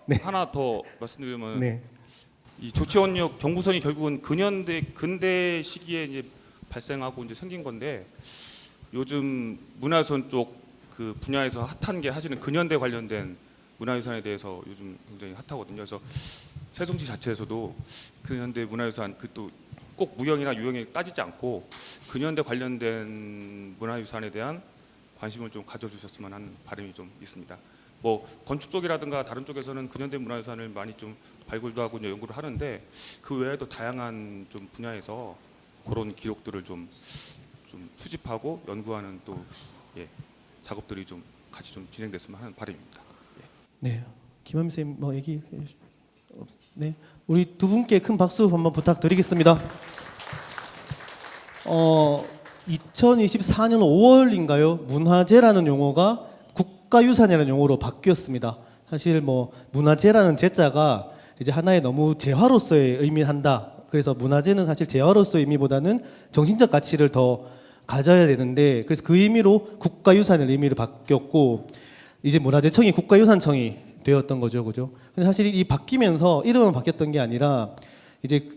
S1: 네.
S9: 하나 더 말씀드리면
S1: 네.
S9: 이 조치원역 경부선이 결국은 근대 시기에 이제 발생하고 이제 생긴 건데 요즘 문화유산 쪽 그 분야에서 핫한 게 사실은 근현대 관련된 문화유산에 대해서 요즘 굉장히 핫하거든요. 그래서 세종시 자체에서도 근현대 문화유산 그 또 꼭 무형이나 유형에 따지지 않고 근현대 관련된 문화유산에 대한 관심을 좀 가져주셨으면 하는 바람이 좀 있습니다. 뭐 건축 쪽이라든가 다른 쪽에서는 근현대 문화유산을 많이 좀 발굴도 하고 연구를 하는데 그 외에도 다양한 좀 분야에서 그런 기록들을 좀 수집하고 연구하는 또 작업들이 좀 같이 좀 진행됐으면 하는 바람입니다.
S1: 네, 김한미 쌤 뭐 얘기 네, 우리 두 분께 큰 박수 한번 부탁드리겠습니다. 2024년 5월인가요? 문화재라는 용어가 국가유산이라는 용어로 바뀌었습니다. 사실 뭐 문화재라는 제자가 이제 하나의 너무 재화로서의 의미한다. 그래서 문화재는 사실 재화로서의 의미보다는 정신적 가치를 더 가져야 되는데, 그래서 그 의미로 국가유산의 의미로 바뀌었고 이제 문화재청이 국가유산청이 되었던 거죠, 그죠? 근데 사실 이 바뀌면서 이름은 바뀌었던 게 아니라 이제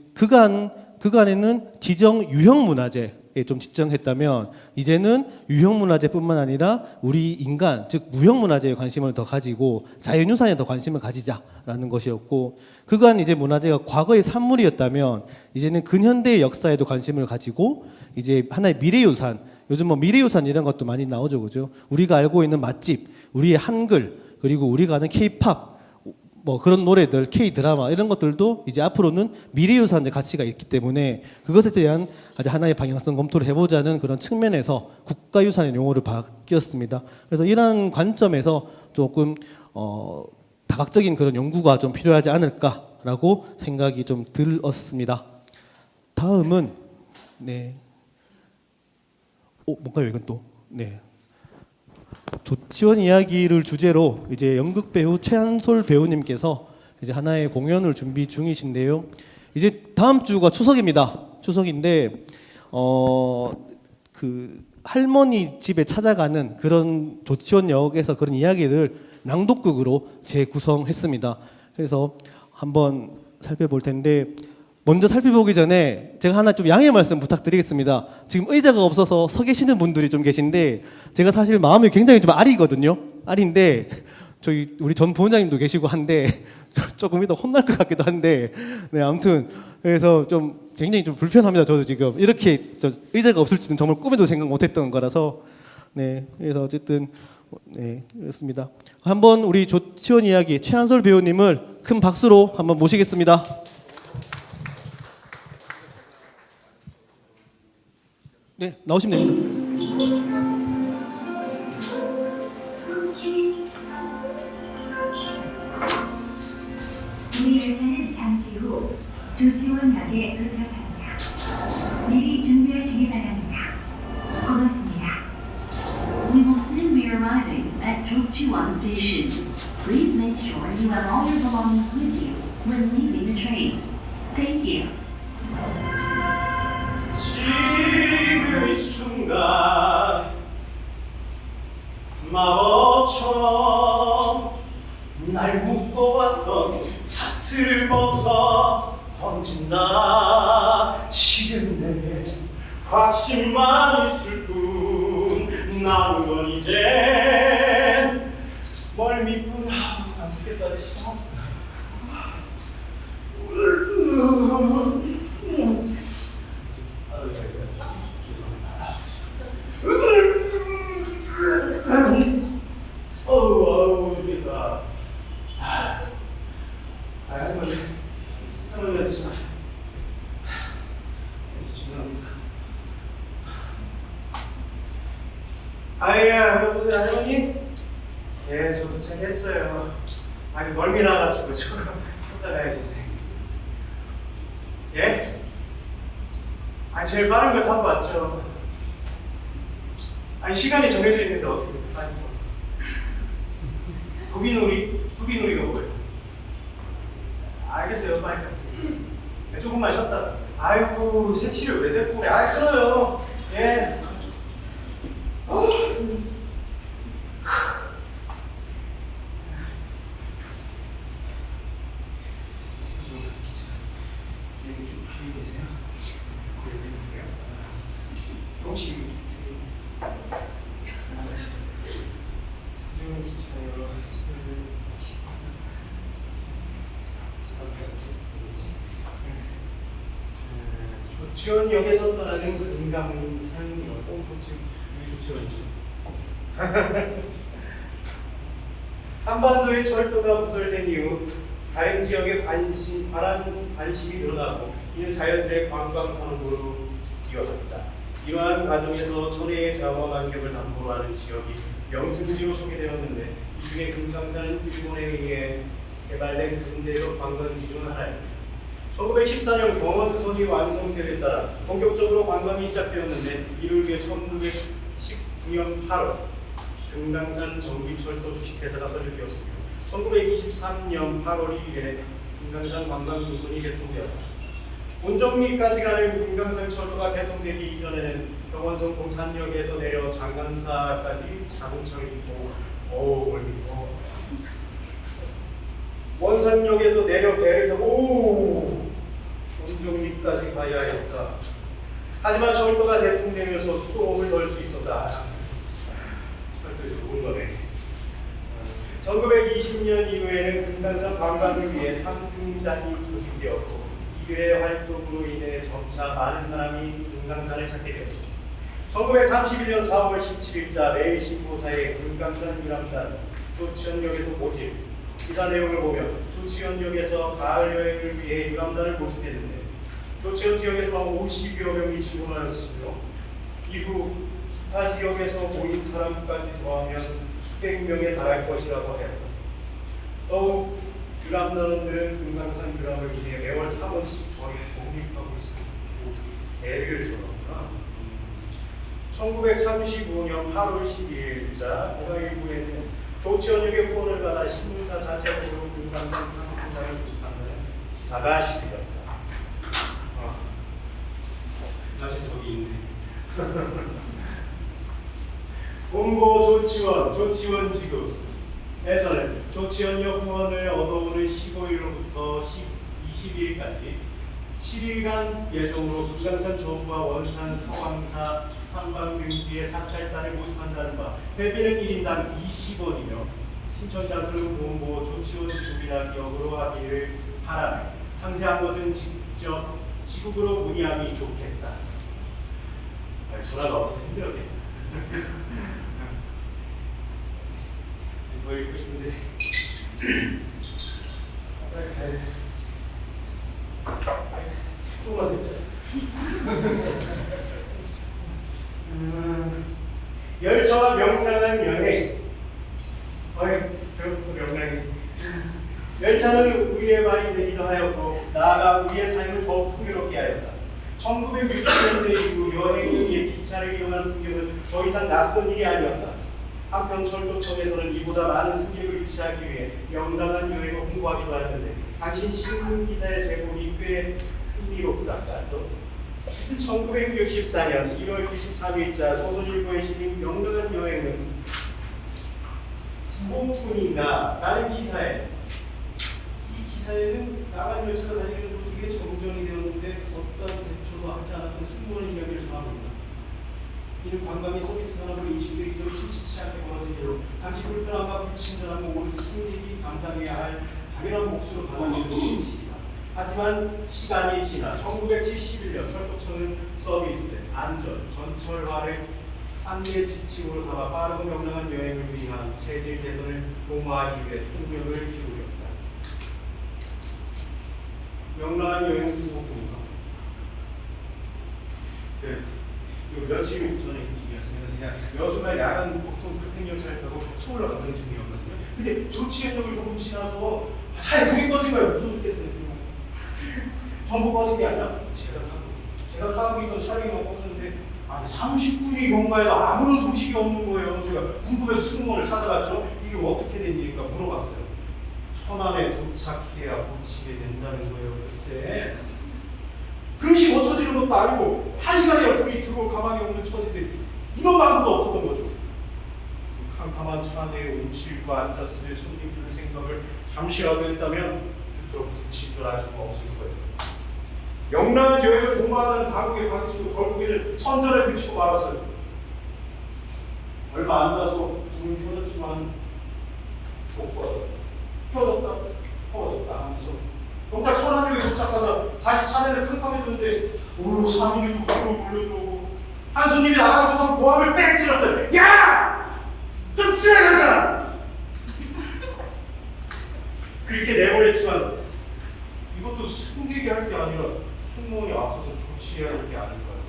S1: 그간에는 지정 유형 문화재에 좀 지정했다면 이제는 유형 문화재뿐만 아니라 우리 인간, 즉 무형 문화재에 관심을 더 가지고 자연유산에 더 관심을 가지자라는 것이었고, 그간 이제 문화재가 과거의 산물이었다면 이제는 근현대의 역사에도 관심을 가지고 이제 하나의 미래유산, 요즘 뭐 미래유산 이런 것도 많이 나오죠, 그죠? 우리가 알고 있는 맛집, 우리의 한글, 그리고 우리가 아는 K-팝, 뭐 그런 노래들, K-드라마 이런 것들도 이제 앞으로는 미래유산의 가치가 있기 때문에 그것에 대한 아주 하나의 방향성 검토를 해보자는 그런 측면에서 국가유산의 용어를 바뀌었습니다. 그래서 이런 관점에서 조금 다각적인 그런 연구가 좀 필요하지 않을까라고 생각이 좀 들었습니다. 다음은 뭔가요 이건 또 조치원 이야기를 주제로 이제 연극 배우 최한솔 배우님께서 이제 하나의 공연을 준비 중이신데요. 이제 다음 주가 추석입니다. 추석인데 그 할머니 집에 찾아가는 그런 조치원 역에서 그런 이야기를 낭독극으로 재구성했습니다. 그래서 한번 살펴볼 텐데, 먼저 살펴보기 전에 제가 하나 좀 양해 말씀 부탁드리겠습니다. 지금 의자가 없어서 서 계시는 분들이 좀 계신데 제가 사실 마음이 굉장히 좀 아리거든요. 아리인데 저희 우리 전 부원장님도 계시고 한데 조금 이따 혼날 것 같기도 한데 아무튼 그래서 좀 굉장히 좀 불편합니다. 저도 지금 이렇게 의자가 없을지는 정말 꿈에도 생각 못했던 거라서 그래서 어쨌든 그렇습니다. 한번 우리 조치원 이야기 최한솔 배우님을 큰 박수로 한번 모시겠습니다. 나오시면 됩니다.
S10: 우리는 잠시 후 조치원역에 도착합니다. 미리 준비하시기 바랍니다. 고맙습니다. We will soon be arriving at Jochiwon Station. Please make sure you have all your belongings with you when leaving the train. Thank you.
S11: 지금 이 순간 마법처럼 날 묶어왔던 사슬을 벗어 던진다. 지금 내게 확신만 있을 뿐 남은 건 이제 멀미뿐. 나 죽겠다 진짜. 어우 죽겠다. 할머니한테 전화. 죄송합니다. 여보세요 할머니? 예, 저 도착했어요. 아니 멀미 나가지고 조금 찾아가야겠네. 예? 제일 빠른 걸 타고 왔죠. 시간이 정해져 있는데 어떻게 빨리 타? 도비놀이가 뭐예요? 알겠어요, 빨리 갈게요. 조금만 쉬었다 갔어요. 아이고, 색시를 왜 데리고 그래? 싫어요. 예. 주위 계세요? 혹시 조치원역에서 떠나는 금강산역 조치원이죠. 한반도의 철도가 부설된 이후 다른 지역의 관심이 늘어나고 이는 자연스레 관광 산업으로 이어졌다. 이러한 과정에서 천혜의 자원 환경을 담보로 하는 지역이 명승지로 소개되었는데, 이 중에 금강산은 일본에 의해 개발된 근대적 관광지 중 하나입니다. 1914년 경원선이 완성됨에 따라 본격적으로 관광이 시작되었는데 이를 위해 1919년 8월 금강산 전기철도 주식회사가 설립되었으며 1923년 8월 1일에 금강산 관광노선이 개통되었다. 온정리까지 가는 금강산 철도가 개통되기 이전에는 경원선 공산역에서 내려 장간사까지 자동차를 입고 멀미고 원산역에서 내려 배를 타고 온정리까지 가야 했다. 하지만 철도가 개통되면서 수고를 덜 수 있었다. 철도에서 좋은 거네. 1920년 이후에는 금강산 관광을 위해 탐승단이 조직되었고 이들의 활동으로 인해 점차 많은 사람이 금강산을 찾게 되었다. 1931년 4월 17일자 매일신고사의 금강산 유람단 조치원역에서 모집 기사 내용을 보면 조치원역에서 가을 여행을 위해 유람단을 모집했는데 조치원 지역에서만 50여 명이 지원하였으며 이후 기타 지역에서 모인 사람까지 더하면 수백 명에 달할 것이라고 하였다. 더욱 유람단원들은 금강산 유람을 위해 매월 3원씩 저희에 적립하고 있습니다. 배를 들었구나. 1935년 8월 12일자 공항일보에는 조치원역의 후원을 받아 신문사 자체적으로 금강산 탐승단을 모집한다는 기사가 실렸다. 다시 저기 있네. 공고 조치원 지구에서는 조치원역 후원을 얻어오는 15일로부터 22일까지 7일간 예정으로 금강산 정부와 원산, 서왕사, 삼방등지의 사찰단을 모집한다는 바 회비는 1인당 20원이며 신청 장소는 공고 조치원 지구이나 역으로 하기를 바라며 상세한 것은 직접 지국으로 문의하기 좋겠다. 전화가 없어서 힘들었겠다. 더 읽고 싶은데 조금만 듣자. 열차와 명랑한 여행. 저것도 명랑해. 열차는 우리의 말이 되기도 하였고 나아가 우리의 삶을 더욱 풍요롭게 하였다. 1960년대 이후 여행을 위해 기차를 이용하는 풍경은 더 이상 낯선 일이 아니었다. 한편 철도청에서는 이보다 많은 승객을 유치하기 위해 명랑한 여행을 홍보하기도 하였는데 당신 신문 기사의 제목이 꽤 흥미롭다. 1964년 1월 23일자 조선일보에 실린 명랑한 여행은 구호뿐인가 라는 기사에 이 기사에는 나간 열차가 달리는 도중에 정전이 되었는데 어떠한 대처도 하지 않았던 승무원의 이야기를 전합니다. 이는 관광이 서비스 산업으로 인식되기 전에 심심치 않게 벌어진 일로 당시 불편함과 불친절함은 오로지 승객이 감당해야 할 당연한 몫으로 받아들여진 것입니다. 하지만 시간이 지나 1971년 철도청은 서비스, 안전, 전철화를 3대 지침으로 삼아 빠르고 명랑한 여행을 위한 체질 개선을 도모하기 위해 총력을 기울였다. 명랑한 여행 후보입니다. 며칠 전에 중이었으면 그냥 여수나 야간 보통 급행열차를 타고 서울로 가는 중이었거든요. 근데 조치원역을 조금 지나서 차에 불이 꺼진 거예요. 무서워 죽겠어요. 전부 꺼진 게 아니라 제가 타고 있던 차량이 꺼졌는데 아니 30분이 경과해도 아무런 소식이 없는 거예요. 제가 궁금해서 승무원을 찾아갔죠. 이게 어떻게 된 일인가 물어봤어요. 천안에 도착해야 고치게 된다는 거예요. 글쎄. 금시 고쳐지는 것도 아니고 1시간이나 불이 들어올 가망이 없는 처지인데 이런 방법도 없었던 거죠. 캄캄한 차 내에 움츠리고 앉았을 손님들 생각을 잠시라도 했다면 그토록 붙일 줄 알 수가 없을 거예요. 명랑한 여행을 도모하다는 당국의 방식으로 결국에는 선전에 그치고 말았어요. 얼마 안 나서 불은 켜졌지만 못 꺼졌다. 꺼졌다 하면서 정작 천안역에 도착하자 다시 차내를 캄캄해졌는데 오로 3인이 국으로 몰려들어오고 한 손님이 나가지 못한 고함을 빽 질렀어요. 야! 좀 지나가자! 그렇게 내보냈지만 이것도 승객이 할 게 아니라 승무원이 앞서서 조치해야 할 게 아닐까요?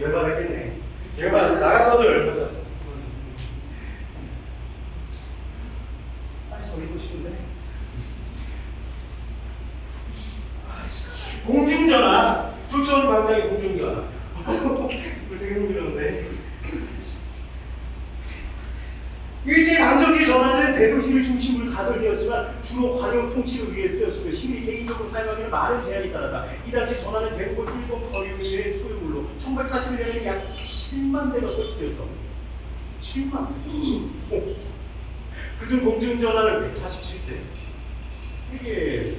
S11: 열받았겠네. 열받았어. 나 같아도 열받았어. 빨리 서 있고 싶은데 조치원 광장의 공중전화. 이거 되게 흥미로운데. 일제강점기 전화는 대도시를 중심으로 가설되었지만 주로 관용 통치를 위해 쓰였으며 시민이 개인적으로 사용하기는 많은 제한이 따랐다. 이 당시 전화는 대부분 일본 거류의 소유물로 1941년에는 약 7만 대가 설치되었다고. 7만 대. 그중 공중전화는 147대. 이게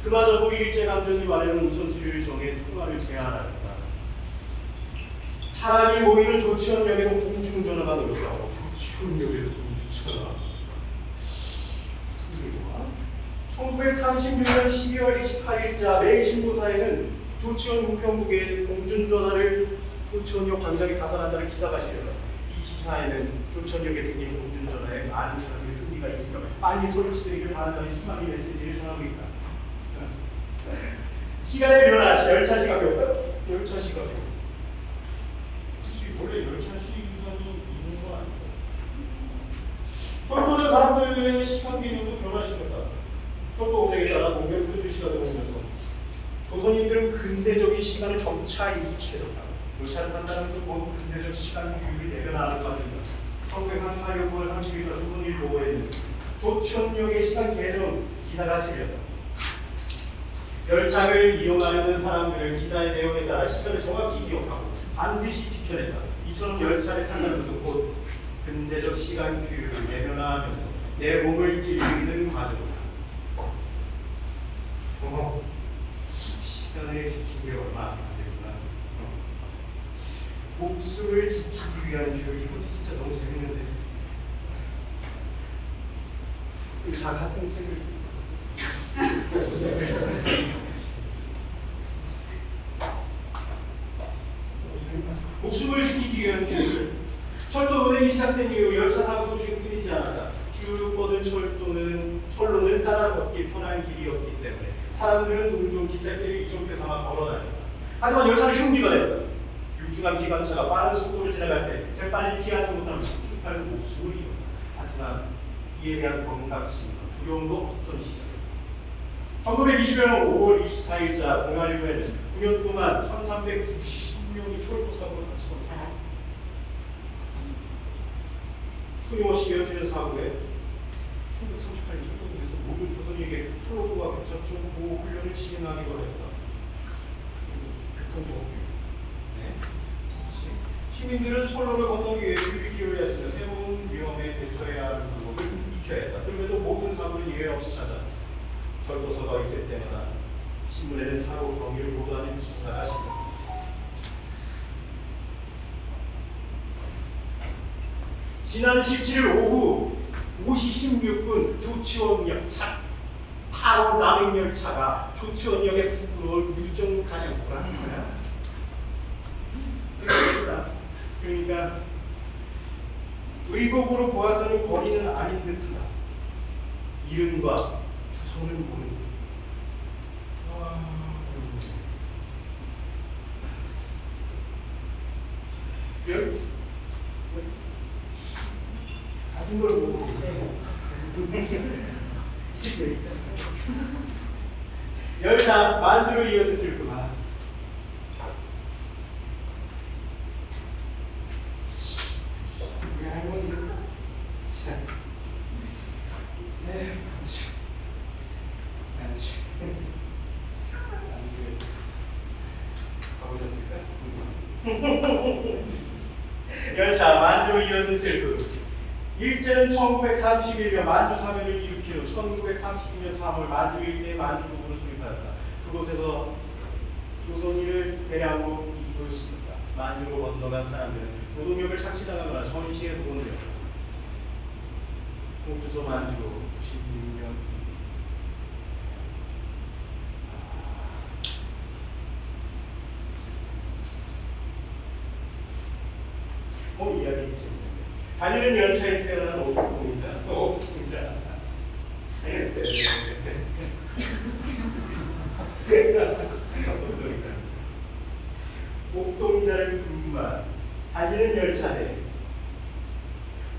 S11: 그마저도 일제강점기 말에는 우선순위를 정해 통화를 제한한다. 사람이 모이는 조치원역에도 공중전화가 늘었다고. 조치원역에도 공중전화. 1936년 12월 28일자 매일신고사에는 조치원 우편국에 공중전화를 조치원역 광장에 가설한다는 기사가 실렸다. 이 기사에는 조치원역에 생긴 공중전화에 많은 사람들의 흥미가 있으며 빨리 설치되기를 바란다는 희망의 메시지를 전하고 있다. 시간의 변화, 열차 시각표. 열차 시각표. 원래 열차 시간이 있는 거 아닌가? 철도는 사람들의 시간 개념도 변화시켰다. 철도 운행에 따라 공명 표시가 되면서 조선인들은 근대적인 시간을 점차 익숙해졌다. 열차를 탄다면서 곧 근대적 시간 규율을 내려나가는 과정이다. 1938년 9월 30일 조선일보에는 조천역의 시간 개정 기사가 실렸다. 열차를 이용하려는 사람들은 기사의 내용에 따라 시간을 정확히 기억하고 반드시 지켜낸다. 이처럼 열차를 탄다면서 곧 근대적 시간 규율을 내려나가면서 내 몸을 길들이는 과정이다. 시간을 지키는 게 얼마 안 되구나. 목숨을 지키기 위한 교육, 이것도 진짜 너무 재밌는데. 다 같은 책을. 목숨을 지키기 위한 교육. 철도 운행이 시작된 이후 열차 사고 소식은 끊이지 않았다. 쭉 뻗은 철로는 따라 걷기 편한 길이었기 때문에 사람들은 종종 기찻길을 이종표 삼아 걸어다녔다. 하지만 열차는 흉기가 됐다. 육중한 기관차가 빠른 속도로 지나갈 때 재빨리 피하지 못하면 출팔로 목숨을 잃었다. 하지만 이에 대한 경각심과 두려움도 없던 시절. 1920년 5월 24일자 공안일보에는 9년 동안 1390명이 철도사고를 다치고 사망. 끊임없이 이어지는 사고에 1938년 철도국에서 모든 조선인에게 철로도와 격차점 보호 훈련을 진행하기로 했다. 교통보호교육. 네. 시민들은 선로를 건너기 위해 주의를 기울여야 했으며 새로운 위험에 대처해야 하는 방법을 익혀야 했다. 그럼에도 모든 사고는 예외 없이 찾아 철도서가 있을 때마다 신문에는 사고 경위를 보도하는 기사가 실렸다. 지난 17일 오후 5시 16분 조치원역 차 8호 남행열차가 조치원역에 부끄러운 물정가량 보라는 거야. 그러니까 의복으로 보아서는 거리는 아닌 듯하다. 이름과 주소는 모른다. 가진 걸 모르고 열차 만주로 이어졌을 그만. 우리 할머니는 참 안주에서 가보셨을까? 열차 만주로 이어진 슬픔. 일제는 1931년 만주 사변을 일으킨 후 1932년 3월 만주 일대의 만주 부근을 수립하였다. 그곳에서 조선인을 대량으로 이도시켰다. 만주로 건너간 사람들은 노동력을 착취당하거나 전시에 동원되었다. 공주소 만주로 96년 이야기 있죠. 달리는 열차에 태어난 옥동자. 옥동자를 분만 달리는 열차 내에서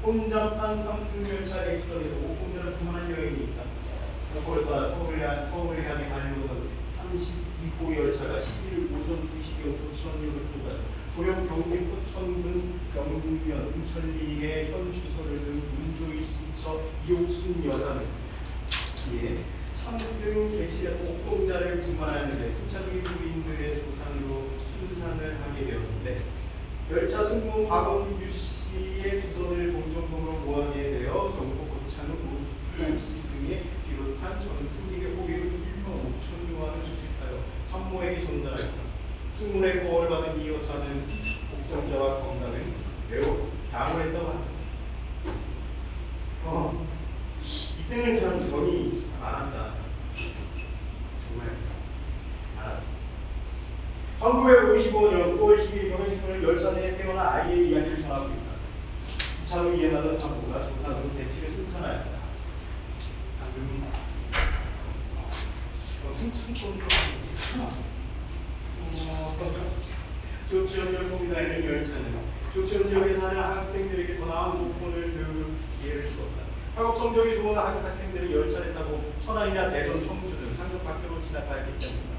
S11: 혼잡한 삼등열차 객석에서 옥동자를 분만한 여인이 있다. 그걸 떠나 서울을 향해 가려던 32호 열차가 11일 오전 2시경 조천역을 통과해 도영 경기 포천군 영면 은천리에 현 주소를 둔 문조희 씨처 이옥순 여사는 참등 객실에서 옥동자를 등반하는데 승차 중인 부인들의 조상으로 순산을 하게 되었는데 열차 승무 박원규 씨의 주선을 동정동으로 모하게 되어 경북 고창 오수란 씨 등에 비롯한 전 승객의 호의를 1만 5천 유안을 수집하여 산모에게 전달하였다. 승문의 구호를 받은 이 여사는 옥동자와 건강은 매우 양호했다고 합니다. 이때는 참 정이 많았다. 정말 많았다. 1955년 9월 12일 경연신문은 열차 내에 태어난 아이의 이야기를 전하고 있다. 기차로 이행하던 산모가 조산으로 대치를 순산하였다. 승천권도 조치원역 공단의 열차는 조치원역에 사는 학생들에게 더 나은 조건을 배울 기회를 주었다. 학업 성적이 좋은 학생들이 열차를 타고 천안이나 대전, 청주 등 상급 학교로 진학하였기 때문이다.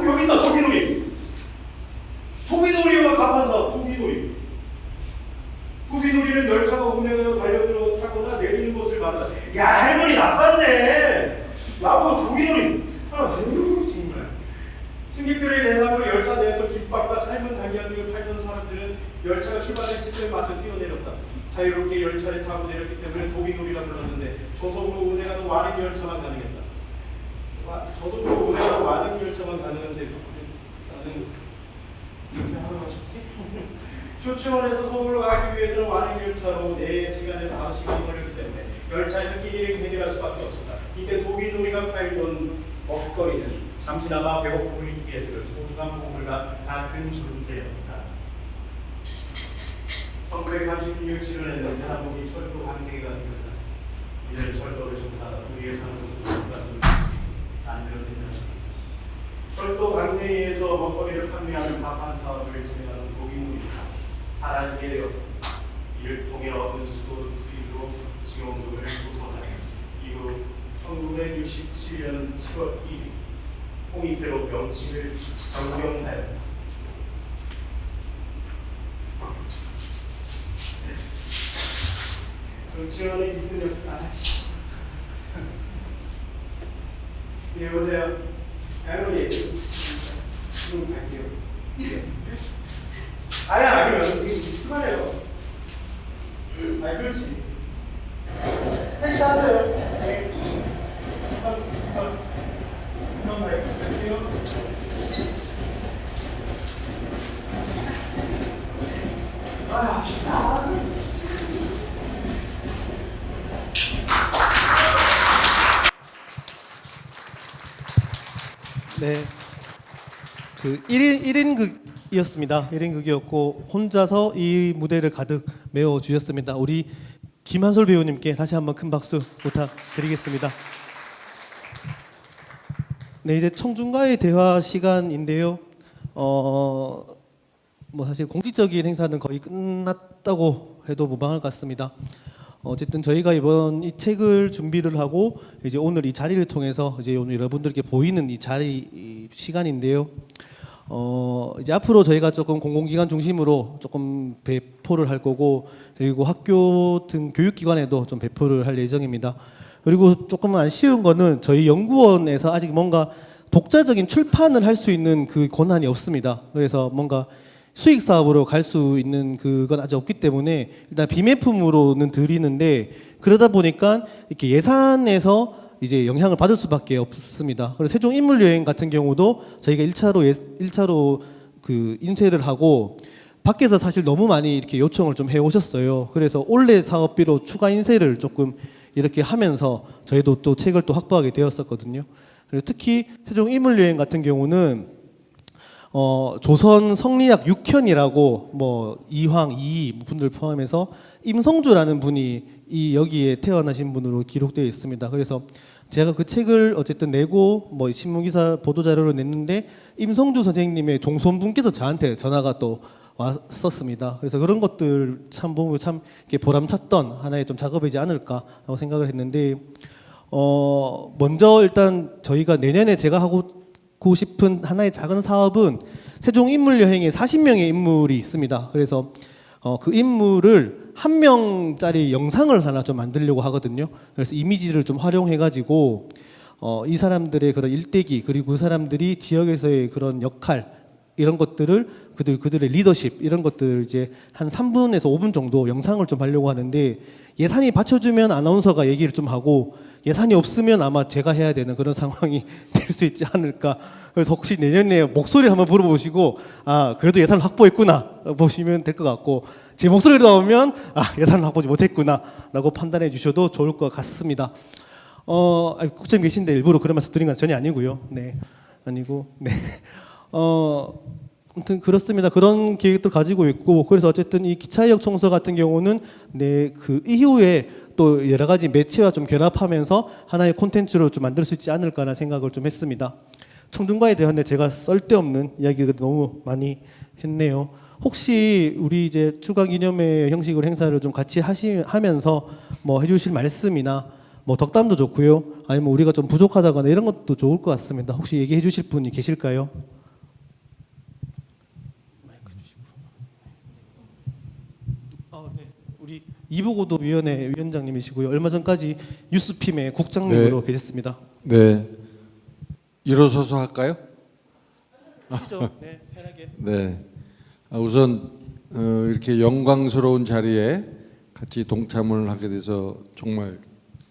S11: 여기 있다. 토기놀이. 토기놀이와 가판사 토기놀이. 토기놀이는 열차가 운행하여 달려들어 타거나 내리는 것을 말한다. 야, 할머니 나빴네. 나보고 토기놀이. 아유 정말. 승객들의 대상으로 열차 내에서 김밥과 삶은 달걀 등을 팔던 사람들은 열차가 출발할 시점에 맞춰 뛰어내렸다. 자유롭게 열차를 타고 내렸기 때문에 토기놀이라 불렀는데 저속으로 운행하는 완행 열차만 가능했다. 저속으로 운행하는 완행 열차만 가능한데 나는 이렇게 하는 것이지. 조치원에서 서울로 가기 위해서는 완행 열차로 4시간에서 5시간이 걸렸기 때문에 열차에서 끼니를 해결할 수밖에 없었다. 이때 토기놀이가 팔던 먹거리는 잠시나마 배고픔을 잊게 해줄 소중한 보물과 같은 존재였다. 1936년 7월에는 사람이 철도 강세기가 생겼다. 이들 철도를 종사하다 우리의 사는 곳으로 만들어진다. 철도 강세기에서 먹거리를 판매하는 밥한 사업을 진행하는 토기놀이가 사라지게 되었습니다. 이를 통해 얻은 수입으로 지원금을 조성하여 이후 1967년 7월 1일 홍익대로 명칭을 변경하였다. 조치원의 이쁜 역사. 여보세요. 할머니 지금 갈게요. 아야 그러면 출발해요. 아 그렇지. 택시 타세요. 네. 아 쉽다.
S1: 네. 그 1인 극이었습니다. 1인 극이었고 혼자서 이 무대를 가득 메워 주셨습니다. 우리 김한솔 배우님께 다시 한번 큰 박수 부탁드리겠습니다. 네, 이제 청중과의 대화 시간인데요. 뭐 사실 공식적인 행사는 거의 끝났다고 해도 무방할 것 같습니다. 어쨌든 저희가 이번 이 책을 준비를 하고 이제 오늘 이 자리를 통해서 이제 오늘 여러분들께 보이는 이 자리 시간인데요. 이제 앞으로 저희가 조금 공공기관 중심으로 조금 배포를 할 거고 그리고 학교 등 교육기관에도 좀 배포를 할 예정입니다. 그리고 조금 아쉬운 거는 저희 연구원에서 아직 뭔가 독자적인 출판을 할 수 있는 그 권한이 없습니다. 그래서 뭔가 수익 사업으로 갈 수 있는 그건 아직 없기 때문에 일단 비매품으로는 드리는데 그러다 보니까 이렇게 예산에서 이제 영향을 받을 수밖에 없습니다. 그래서 세종 인물 여행 같은 경우도 저희가 1차로 그 인쇄를 하고 밖에서 사실 너무 많이 이렇게 요청을 좀 해 오셨어요. 그래서 올해 사업비로 추가 인쇄를 조금 이렇게 하면서 저희도 또 책을 또 확보하게 되었었거든요. 그리고 특히 세종 인물 여행 같은 경우는 조선 성리학 6현이라고 뭐 이황, 이이 분들 포함해서 임성주라는 분이 이 여기에 태어나신 분으로 기록되어 있습니다. 그래서 제가 그 책을 어쨌든 내고 뭐 신문기사 보도자료로 냈는데 임성주 선생님의 종손분께서 저한테 전화가 또 왔었습니다. 그래서 그런 것들 참 보면 참 이렇게 보람찼던 하나의 좀 작업이지 않을까라고 생각을 했는데 먼저 일단 저희가 내년에 제가 하고 싶은 하나의 작은 사업은 세종 인물 여행에 40명의 인물이 있습니다. 그래서 그 인물을 한 명짜리 영상을 하나 좀 만들려고 하거든요. 그래서 이미지를 좀 활용해가지고 이 사람들의 그런 일대기 그리고 그 사람들이 지역에서의 그런 역할 이런 것들을 그들의 리더십 이런 것들 이제 한 3분에서 5분 정도 영상을 좀 하려고 하는데 예산이 받쳐주면 아나운서가 얘기를 좀 하고 예산이 없으면 아마 제가 해야 되는 그런 상황이 될 수 있지 않을까. 그래서 혹시 내년에 목소리 한번 불러보시고 아 그래도 예산을 확보했구나 보시면 될 것 같고 제 목소리를 나오면 아 예산을 확보하지 못했구나라고 판단해 주셔도 좋을 것 같습니다. 국장님 계신데 일부러 그런 말씀 드린 건 전혀 아니고요. 네, 아니고 네. 아무튼 그렇습니다. 그런 계획도 가지고 있고 그래서 어쨌든 이 기차역 청소 같은 경우는 네, 그 이후에 또 여러 가지 매체와 좀 결합하면서 하나의 콘텐츠로 좀 만들 수 있지 않을까라는 생각을 좀 했습니다. 청중과에 대한 제가 쓸데없는 이야기를 너무 많이 했네요. 혹시 우리 이제 추가 기념회 형식으로 행사를 좀 같이 하면서 뭐 해주실 말씀이나 뭐 덕담도 좋고요. 아니면 우리가 좀 부족하다거나 이런 것도 좋을 것 같습니다. 혹시 얘기해 주실 분이 계실까요? 우리 이부고도위원회 위원장님이시고요. 얼마 전까지 뉴스핌의 국장님으로 계셨습니다.
S12: 네. 일어서서 할까요?
S1: 네, 편하게.
S12: 네. 우선 이렇게 영광스러운 자리에 같이 동참을 하게 돼서 정말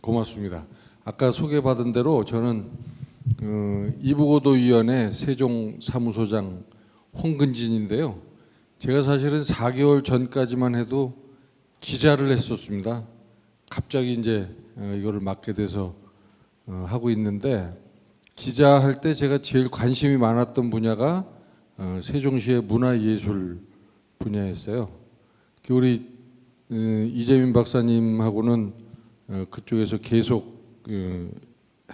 S12: 고맙습니다. 아까 소개받은 대로 저는 이부고도위원회 세종 사무소장 홍근진인데요. 제가 사실은 4개월 전까지만 해도 기자를 했었습니다. 갑자기 이제 이거를 맡게 돼서 하고 있는데 기자 할 때 제가 제일 관심이 많았던 분야가 세종시의 문화예술 분야였어요. 우리 이재민 박사님하고는 그쪽에서 계속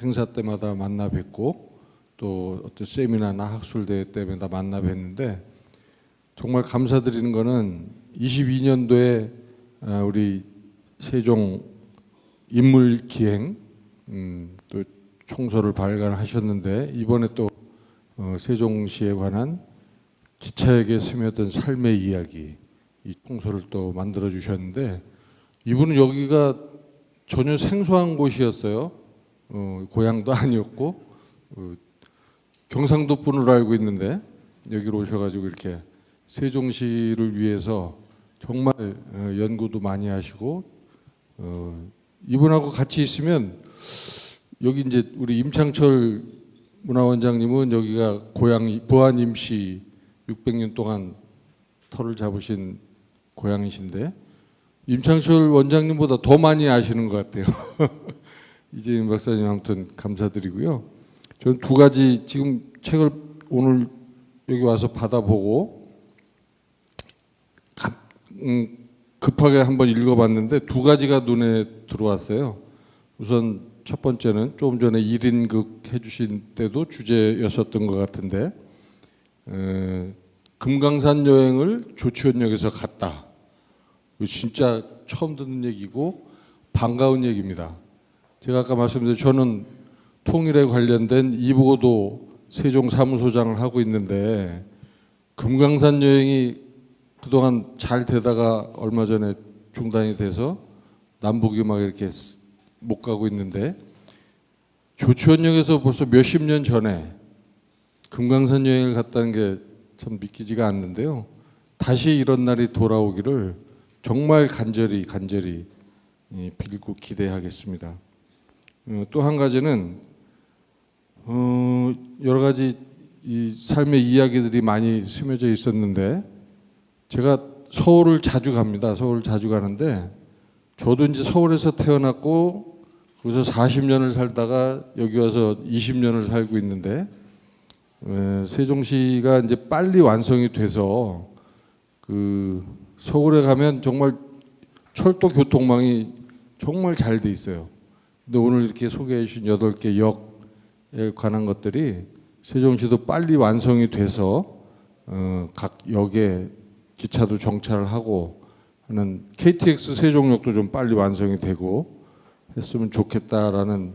S12: 행사 때마다 만나 뵙고 또 어떤 세미나나 학술대회 때마다 만나 뵀는데 정말 감사드리는 거는 22년도에 우리 세종 인물기행 또 총소를 발간하셨는데 이번에 또 세종시에 관한 기차역에 스며든 삶의 이야기 이 총소를 또 만들어 주셨는데 이분은 여기가 전혀 생소한 곳이었어요. 고향도 아니었고 경상도 분으로 알고 있는데 여기로 오셔가지고 이렇게 세종시를 위해서 정말 연구도 많이 하시고 이분하고 같이 있으면 여기 이제 우리 임창철 문화원장님은 여기가 고향 부안 임시 600년 동안 터를 잡으신 고향이신데 임창철 원장님보다 더 많이 아시는 것 같아요. 이재민 박사님 아무튼 감사드리고요. 저는 두 가지 지금 책을 오늘 여기 와서 받아보고 급하게 한번 읽어봤는데 두 가지가 눈에 들어왔어요. 우선 첫 번째는 조금 전에 1인극 해주신 때도 주제였었던 것 같은데 금강산 여행을 조치원역에서 갔다. 진짜 처음 듣는 얘기고 반가운 얘기입니다. 제가 아까 말씀드린 저는 통일에 관련된 이부고도 세종 사무소장을 하고 있는데 금강산 여행이 그동안 잘 되다가 얼마 전에 중단이 돼서 남북이 막 이렇게 못 가고 있는데 조치원역에서 벌써 몇십 년 전에 금강산 여행을 갔다는 게 참 믿기지가 않는데요. 다시 이런 날이 돌아오기를 정말 간절히 빌고 기대하겠습니다. 또 한 가지는 여러 가지 이 삶의 이야기들이 많이 스며져 있었는데 제가 서울을 자주 갑니다. 서울 자주 가는데 저도 이제 서울에서 태어났고 거기서 40년을 살다가 여기 와서 20년을 살고 있는데 세종시가 이제 빨리 완성이 돼서 그 서울에 가면 정말 철도 교통망이 정말 잘 돼 있어요. 근데 오늘 이렇게 소개해 주신 8개 역에 관한 것들이 세종시도 빨리 완성이 돼서 각 역에 기차도 정차를 하고 하는 KTX 세종역도 좀 빨리 완성이 되고 했으면 좋겠다라는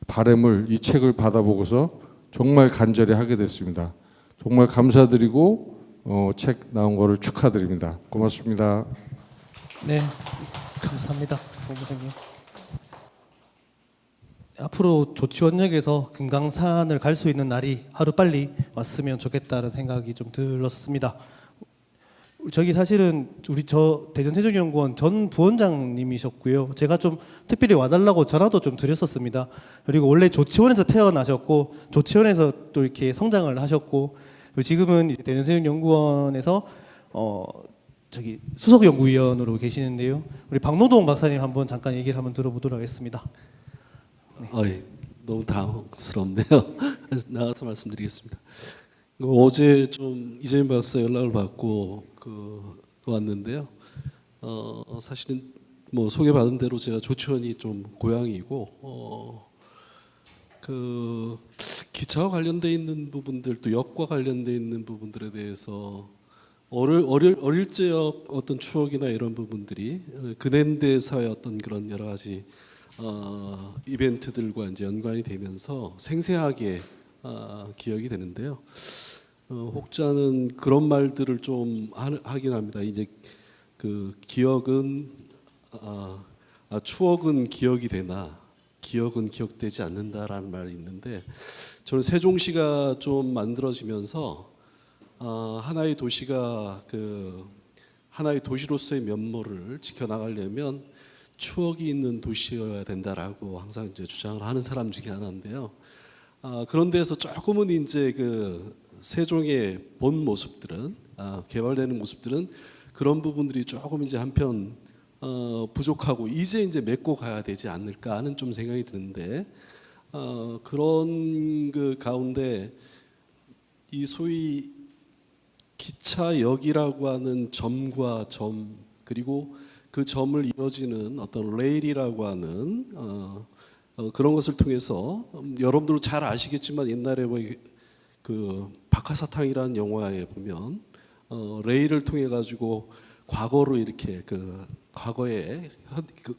S12: 바람을 이 책을 받아보고서 정말 간절히 하게 됐습니다. 정말 감사드리고 책 나온 거를 축하드립니다. 고맙습니다.
S1: 네, 감사합니다, 본부장님. 앞으로 조치원역에서 금강산을 갈 수 있는 날이 하루 빨리 왔으면 좋겠다는 생각이 좀 들었습니다. 저기 사실은 저 대전세종연구원 전 부원장님이셨고요. 제가 좀 특별히 와달라고 전화도 좀 드렸었습니다. 그리고 원래 조치원에서 태어나셨고 조치원에서 또 이렇게 성장을 하셨고 지금은 이제 대전세종연구원에서 저기 수석 연구위원으로 계시는데요. 우리 박노동 박사님 한번 잠깐 얘기를 한번 들어보도록 하겠습니다.
S13: 네. 너무 당황스럽네요. 나가서 말씀드리겠습니다. 어제 좀 이재민 박사 연락을 받고 왔는데요. 사실은 뭐 소개받은 대로 제가 조치원이 좀 고향이고 기차와 관련돼 있는 부분들 또 역과 관련돼 있는 부분들에 대해서 어릴 적 어떤 추억이나 이런 부분들이 근현대사의 어떤 그런 여러 가지 이벤트들과 이제 연관이 되면서 생생하게 기억이 되는데요. 혹자는 그런 말들을 좀 하긴 합니다. 이제 그 기억은 추억은 기억이 되나 기억은 기억되지 않는다라는 말이 있는데 저는 세종시가 좀 만들어지면서 하나의 도시가 하나의 도시로서의 면모를 지켜나가려면 추억이 있는 도시여야 된다라고 항상 이제 주장을 하는 사람 중에 하나인데요. 그런 데서 조금은 이제 세종의 본 모습들은 개발되는 모습들은 그런 부분들이 조금 이제 한편 부족하고 이제 메꿔 가야 되지 않을까 하는 좀 생각이 드는데 그런 가운데 이 소위 기차역이라고 하는 점과 점 그리고 그 점을 이어지는 어떤 레일이라고 하는 그런 것을 통해서 여러분들도 잘 아시겠지만 옛날에 박하사탕이라는 영화에 보면 레일을 통해 가지고 과거로 이렇게 과거에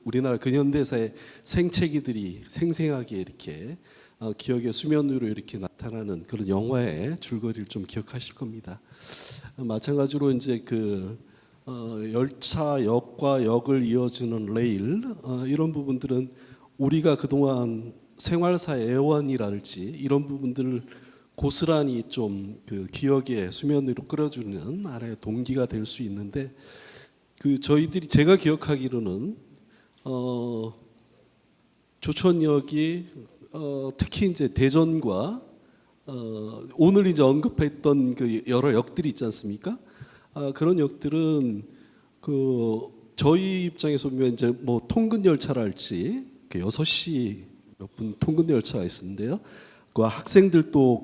S13: 우리나라 근현대사의 생채기들이 생생하게 이렇게 기억의 수면 위로 이렇게 나타나는 그런 영화의 줄거리를 좀 기억하실 겁니다. 마찬가지로 이제 열차 역과 역을 이어주는 레일 이런 부분들은 우리가 그동안 생활사의 애원이랄지 이런 부분들을 고스란히 좀 기억의 수면 위로 끌어주는 하나의 동기가 될 수 있는데 제가 기억하기로는 조천역이 특히 이제 대전과 오늘 이제 언급했던 여러 역들이 있지 않습니까? 그런 역들은 저희 입장에서 보면 이제 뭐 통근 열차랄지 6시 몇 분 통근 열차가 있었는데요. 그 학생들도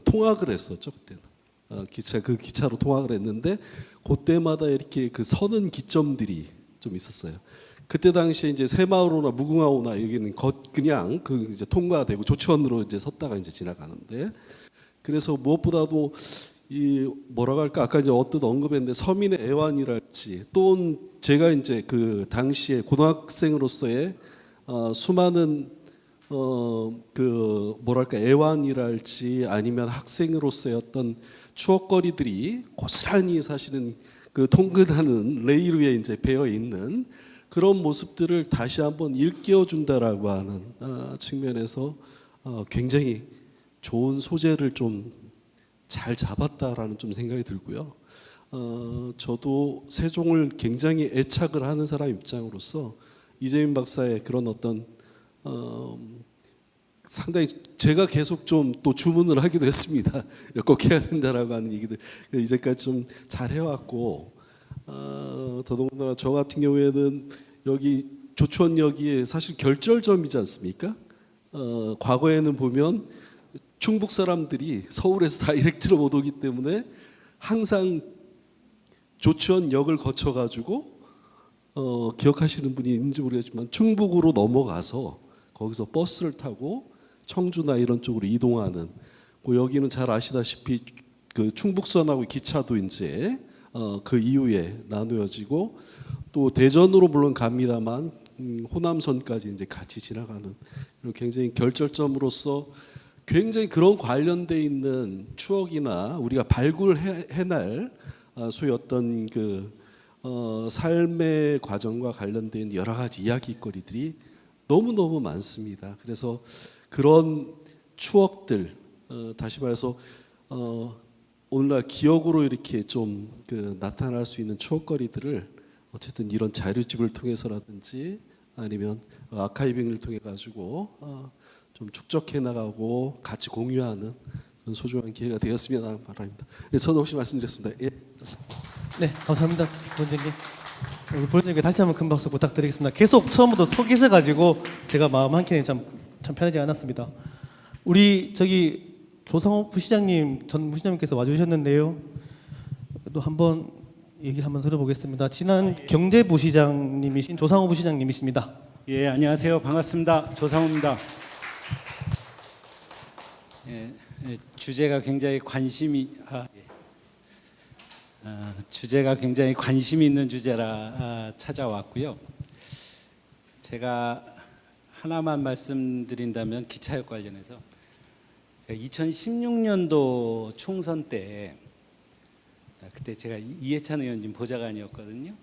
S13: 통학을 했었죠 그때는. 기차로 통학을 했는데 그때마다 이렇게 서는 기점들이 좀 있었어요. 그때 당시에 이제 새마을호나 무궁화호나 여기는 그냥 이제 통과되고 조치원으로 이제 섰다가 이제 지나가는데 그래서 무엇보다도 이 뭐라고 할까 아까 이제 언급했는데 서민의 애환이랄지 또 제가 이제 당시에 고등학생으로서의 수많은 뭐랄까 애환이랄지 아니면 학생으로서의 어떤 추억거리들이 고스란히 사실은 통근하는 레일 위에 이제 배어 있는 그런 모습들을 다시 한번 일깨워 준다라고 하는 측면에서 굉장히 좋은 소재를 좀 잘 잡았다라는 좀 생각이 들고요. 저도 세종을 굉장히 애착을 하는 사람 입장으로서 이재민 박사의 그런 어떤 상당히 제가 계속 좀 또 주문을 하기도 했습니다. 꼭 해야 된다라고 하는 얘기들 이제까지 좀 잘 해왔고 더더군다나 저 같은 경우에는 여기 조천역이 사실 결절점이지 않습니까? 과거에는 보면 충북 사람들이 서울에서 다이렉트로 못 오기 때문에 항상 조천역을 거쳐가지고 기억하시는 분이 있는지 모르겠지만 충북으로 넘어가서 거기서 버스를 타고 청주나 이런 쪽으로 이동하는, 여기는 잘 아시다시피 그 충북선하고 기차도 이제 그 이후에 나누어지고 또 대전으로 물론 갑니다만 호남선까지 이제 같이 지나가는, 굉장히 결절점으로서 굉장히 그런 관련돼 있는 추억이나 우리가 발굴해낼 소위 어떤 그 삶의 과정과 관련된 여러 가지 이야기거리들이 너무너무 많습니다. 그래서 그런 추억들, 다시 말해서 오늘날 기억으로 이렇게 좀 나타날 수 있는 추억거리들을 어쨌든 이런 자료집을 통해서라든지 아니면 아카이빙을 통해 가지고 좀 축적해 나가고 같이 공유하는 그런 소중한 기회가 되었으면 바랍니다. 예, 저는 혹시 말씀드렸습니다. 예, 그렇습니다.
S1: 네, 감사합니다, 부원장님. 우리 부원장님께 다시 한번 큰 박수 부탁드리겠습니다. 계속 처음부터 서 계셔가지고 제가 마음 한켠에 참 편하지 않았습니다. 우리 저기 조상호 부시장님, 전 부시장님께서 와주셨는데요. 또 한번 얘기를 한번 들어보겠습니다. 지난 경제부시장님이신 조상호 부시장님이십니다.
S14: 예, 안녕하세요. 반갑습니다. 조상호입니다. 주제가 굉장히 관심이 있는 주제라 찾아왔고요. 제가 하나만 말씀드린다면 기차역 관련해서 제가 2016년도 총선 때 그때 제가 이해찬 의원님 보좌관이었거든요.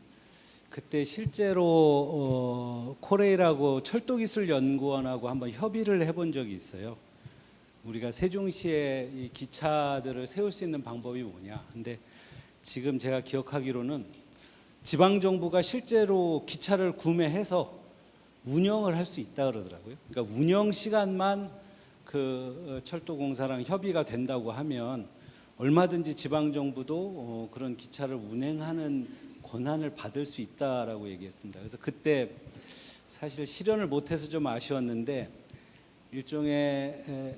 S14: 그때 실제로 코레일하고 철도기술연구원하고 한번 협의를 해본 적이 있어요. 우리가 세종시에 이 기차들을 세울 수 있는 방법이 뭐냐. 근데 지금 제가 기억하기로는 지방 정부가 실제로 기차를 구매해서 운영을 할 수 있다 그러더라고요. 그러니까 운영 시간만 그 철도공사랑 협의가 된다고 하면 얼마든지 지방 정부도 그런 기차를 운행하는 권한을 받을 수 있다라고 얘기했습니다. 그래서 그때 사실 실현을 못해서 좀 아쉬웠는데 일종의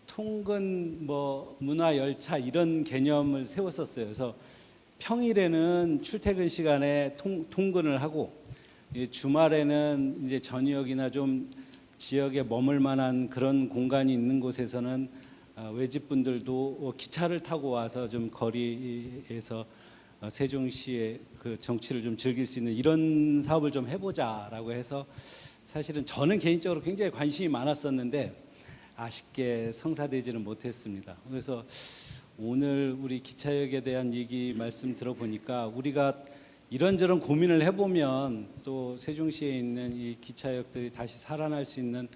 S14: 통근 뭐 문화 열차 이런 개념을 세웠었어요. 그래서 평일에는 출퇴근 시간에 통근을 하고 주말에는 이제 전역이나 좀 지역에 머물 만한 그런 공간이 있는 곳에서는 외집 분들도 기차를 타고 와서 좀 거리에서 세종시의 그 정치를 좀 즐길 수 있는 이런 사업을 좀 해보자라고 해서 사실은 저는 개인적으로 굉장히 관심이 많았었는데 아쉽게 성사되지는 못했습니다. 그래서 오늘 우리 기차역에 대한 얘기 말씀 들어보니까 우리가 이런저런 고민을 해보면 또 세종시에 있는 이 기차역들이 다시 살아날 수 있는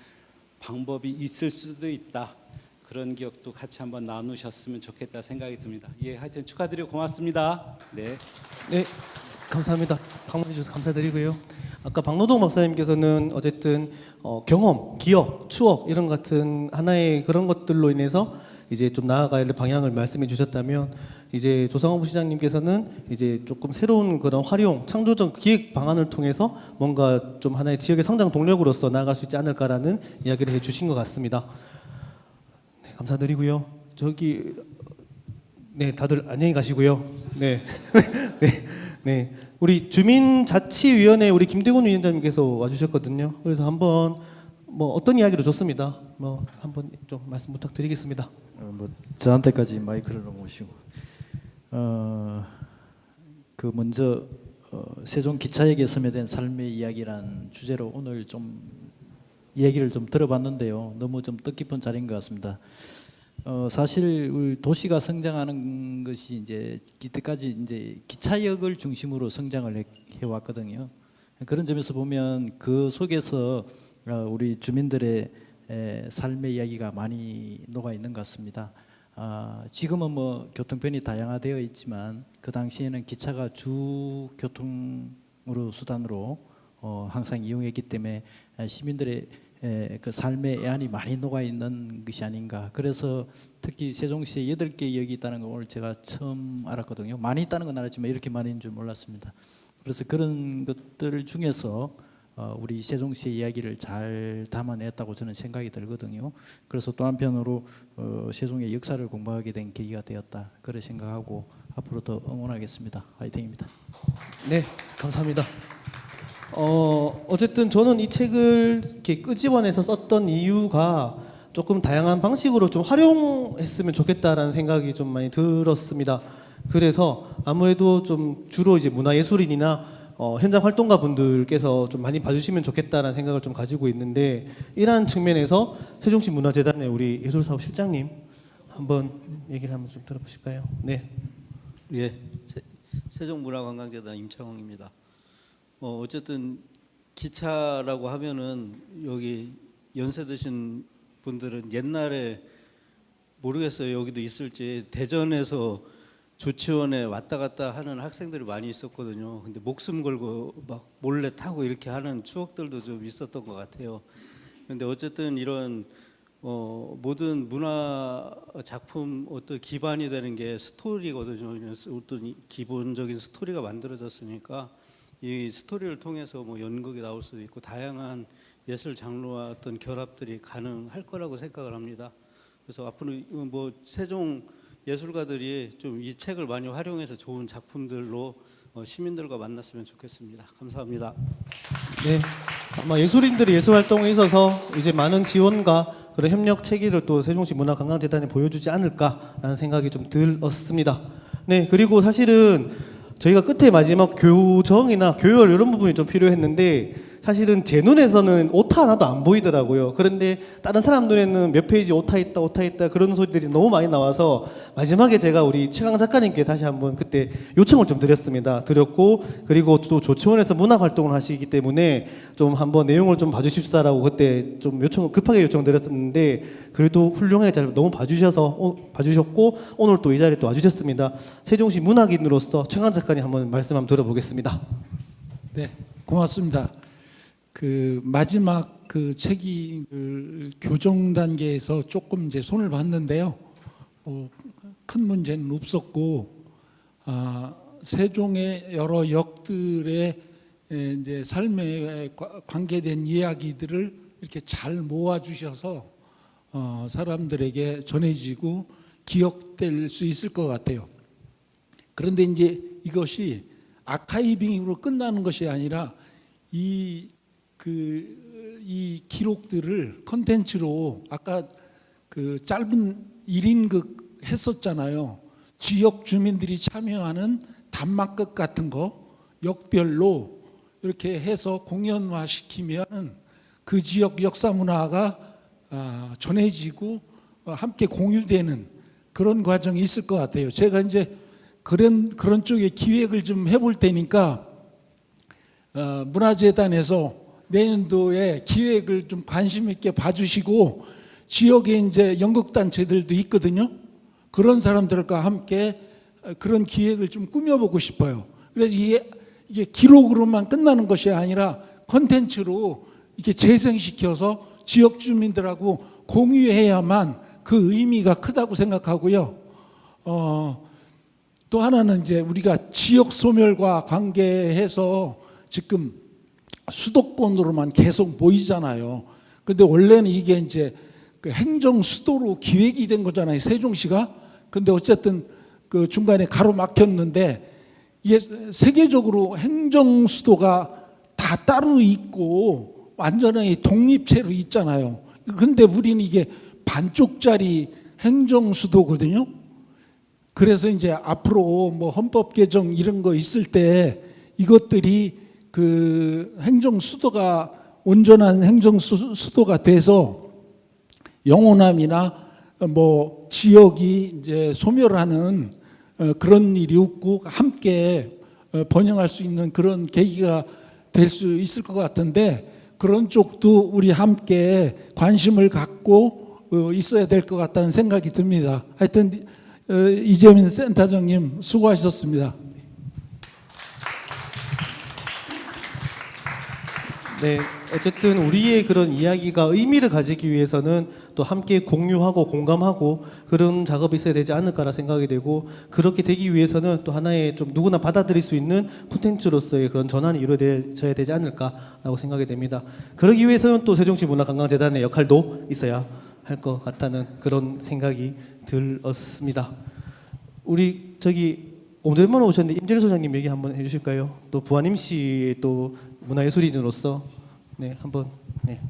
S14: 방법이 있을 수도 있다. 그런 기억도 같이 한번 나누셨으면 좋겠다 생각이 듭니다. 예, 하여튼 축하드리고 고맙습니다. 네.
S1: 네, 감사합니다. 방문해 주셔서 감사드리고요. 아까 박노동 박사님께서는 어쨌든 경험, 기억, 추억 이런 같은 하나의 그런 것들로 인해서 이제 좀 나아가야 될 방향을 말씀해 주셨다면 이제 조상호 부시장님께서는 이제 조금 새로운 그런 활용, 창조적 기획 방안을 통해서 뭔가 좀 하나의 지역의 성장 동력으로서 나아갈 수 있지 않을까라는 이야기를 해주신 것 같습니다. 네, 감사드리고요. 저기 네, 다들 안녕히 가시고요. 네, 네, 네. 우리 주민자치위원회 우리 김대곤 위원장님께서 와주셨거든요. 그래서 한번 뭐 어떤 이야기로 좋습니다. 뭐 한번 좀 말씀 부탁드리겠습니다.
S15: 뭐 저한테까지 마이크를 넘으시고 그 먼저 세종 기차역에 스며든 삶의 이야기란 주제로 오늘 좀 얘기를 좀 들어봤는데요. 너무 좀 뜻깊은 자리인 것 같습니다. 사실 우리 도시가 성장하는 것이 이제 이때까지 이제 기차역을 중심으로 성장을 해왔거든요. 그런 점에서 보면 그 속에서 우리 주민들의 삶의 이야기가 많이 녹아 있는 것 같습니다. 지금은 뭐 교통편이 다양화되어 있지만 그 당시에는 기차가 주 교통으로 수단으로 항상 이용했기 때문에 시민들의 그 삶의 애환이 많이 녹아 있는 것이 아닌가. 그래서 특히 세종시에 8개 역이 있다는 걸 오늘 제가 처음 알았거든요. 많이 있다는 건 알았지만 이렇게 많은 줄 몰랐습니다. 그래서 그런 것들 중에서 우리 세종시의 이야기를 잘 담아냈다고 저는 생각이 들거든요. 그래서 또 한편으로 세종의 역사를 공부하게 된 계기가 되었다. 그렇게 생각하고 앞으로 더 응원하겠습니다. 화이팅입니다.
S1: 네, 감사합니다. 어쨌든 저는 이 책을 이렇게 끄집어내서 썼던 이유가 조금 다양한 방식으로 좀 활용했으면 좋겠다라는 생각이 좀 많이 들었습니다. 그래서 아무래도 좀 주로 이제 문화예술인이나 현장 활동가 분들께서 좀 많이 봐주시면 좋겠다라는 생각을 좀 가지고 있는데, 이러한 측면에서 세종시 문화재단의 우리 예술사업실장님 한번 얘기를 한번 좀 들어보실까요? 네.
S16: 예, 세종문화관광재단 임창홍입니다. 어쨌든 기차라고 하면은 여기 연세 드신 분들은 옛날에 모르겠어요, 여기도 있을지, 대전에서 조치원에 왔다 갔다 하는 학생들이 많이 있었거든요. 근데 목숨 걸고 막 몰래 타고 이렇게 하는 추억들도 좀 있었던 것 같아요. 근데 어쨌든 이런 모든 문화 작품 어떤 기반이 되는 게 스토리거든요. 어떤 기본적인 스토리가 만들어졌으니까 이 스토리를 통해서 뭐 연극이 나올 수도 있고 다양한 예술 장르와 어떤 결합들이 가능할 거라고 생각을 합니다. 그래서 앞으로 뭐 세종 예술가들이 좀 이 책을 많이 활용해서 좋은 작품들로 시민들과 만났으면 좋겠습니다. 감사합니다.
S1: 네, 아마 예술인들이 예술 활동에 있어서 이제 많은 지원과 그런 협력 체계를 또 세종시 문화관광재단에 보여주지 않을까라는 생각이 좀 들었습니다. 네, 그리고 사실은 저희가 끝에 마지막 교정이나 교열 이런 부분이 좀 필요했는데, 사실은 제 눈에서는 오타 하나도 안 보이더라고요. 그런데 다른 사람 눈에는 몇 페이지 오타 있다 그런 소리들이 너무 많이 나와서 마지막에 제가 우리 최강 작가님께 다시 한번 그때 요청을 좀 드렸고, 그리고 또 조치원에서 문학 활동을 하시기 때문에 좀 한번 내용을 좀 봐주십사라고 그때 좀 급하게 요청드렸었는데, 그래도 훌륭하게 잘 너무 봐주셨고 오늘 또 이 자리에 또 와주셨습니다. 세종시 문학인으로서 최강 작가님 한번 말씀 한번 들어보겠습니다.
S17: 네, 고맙습니다. 그 마지막 그 책이 교정 단계에서 조금 이제 손을 봤는데요. 큰 문제는 없었고, 세종의 여러 역들의 이제 삶에 관계된 이야기들을 이렇게 잘 모아주셔서 사람들에게 전해지고 기억될 수 있을 것 같아요. 그런데 이제 이것이 아카이빙으로 끝나는 것이 아니라 이 기록들을 컨텐츠로 아까 그 짧은 1인극 했었잖아요. 지역 주민들이 참여하는 단막극 같은 거 역별로 이렇게 해서 공연화 시키면 그 지역 역사 문화가 전해지고 함께 공유되는 그런 과정이 있을 것 같아요. 제가 이제 그런 쪽에 기획을 좀 해볼 테니까 문화재단에서 내년도에 기획을 좀 관심 있게 봐주시고, 지역에 이제 연극단체들도 있거든요. 그런 사람들과 함께 그런 기획을 좀 꾸며보고 싶어요. 그래서 이게 기록으로만 끝나는 것이 아니라 콘텐츠로 이렇게 재생시켜서 지역 주민들하고 공유해야만 그 의미가 크다고 생각하고요. 또 하나는 이제 우리가 지역 소멸과 관계해서 지금 수도권으로만 계속 모이잖아요. 근데 원래는 이게 이제 그 행정 수도로 기획이 된 거잖아요, 세종시가. 근데 어쨌든 그 중간에 가로막혔는데, 이게 세계적으로 행정 수도가 다 따로 있고 완전히 독립체로 있잖아요. 근데 우리는 이게 반쪽짜리 행정 수도거든요. 그래서 이제 앞으로 뭐 헌법 개정 이런 거 있을 때 이것들이 그 행정 수도가 온전한 행정 수도가 돼서 영호남이나 뭐 지역이 이제 소멸하는 그런 일이 없고 함께 번영할 수 있는 그런 계기가 될 수 있을 것 같은데, 그런 쪽도 우리 함께 관심을 갖고 있어야 될 것 같다는 생각이 듭니다. 하여튼 이재민 센터장님 수고하셨습니다.
S1: 네, 어쨌든 우리의 그런 이야기가 의미를 가지기 위해서는 또 함께 공유하고 공감하고 그런 작업이 있어야 되지 않을까라 생각이 되고, 그렇게 되기 위해서는 또 하나의 좀 누구나 받아들일 수 있는 콘텐츠로서의 그런 전환이 이루어져야 되지 않을까라고 생각이 됩니다. 그러기 위해서는 또 세종시 문화관광재단의 역할도 있어야 할 것 같다는 그런 생각이 들었습니다. 우리 오늘만 오셨는데 임재일 소장님 얘기 한번 해주실까요? 또 부안임 씨의 또 문화예술인으로서 네, 한번 네.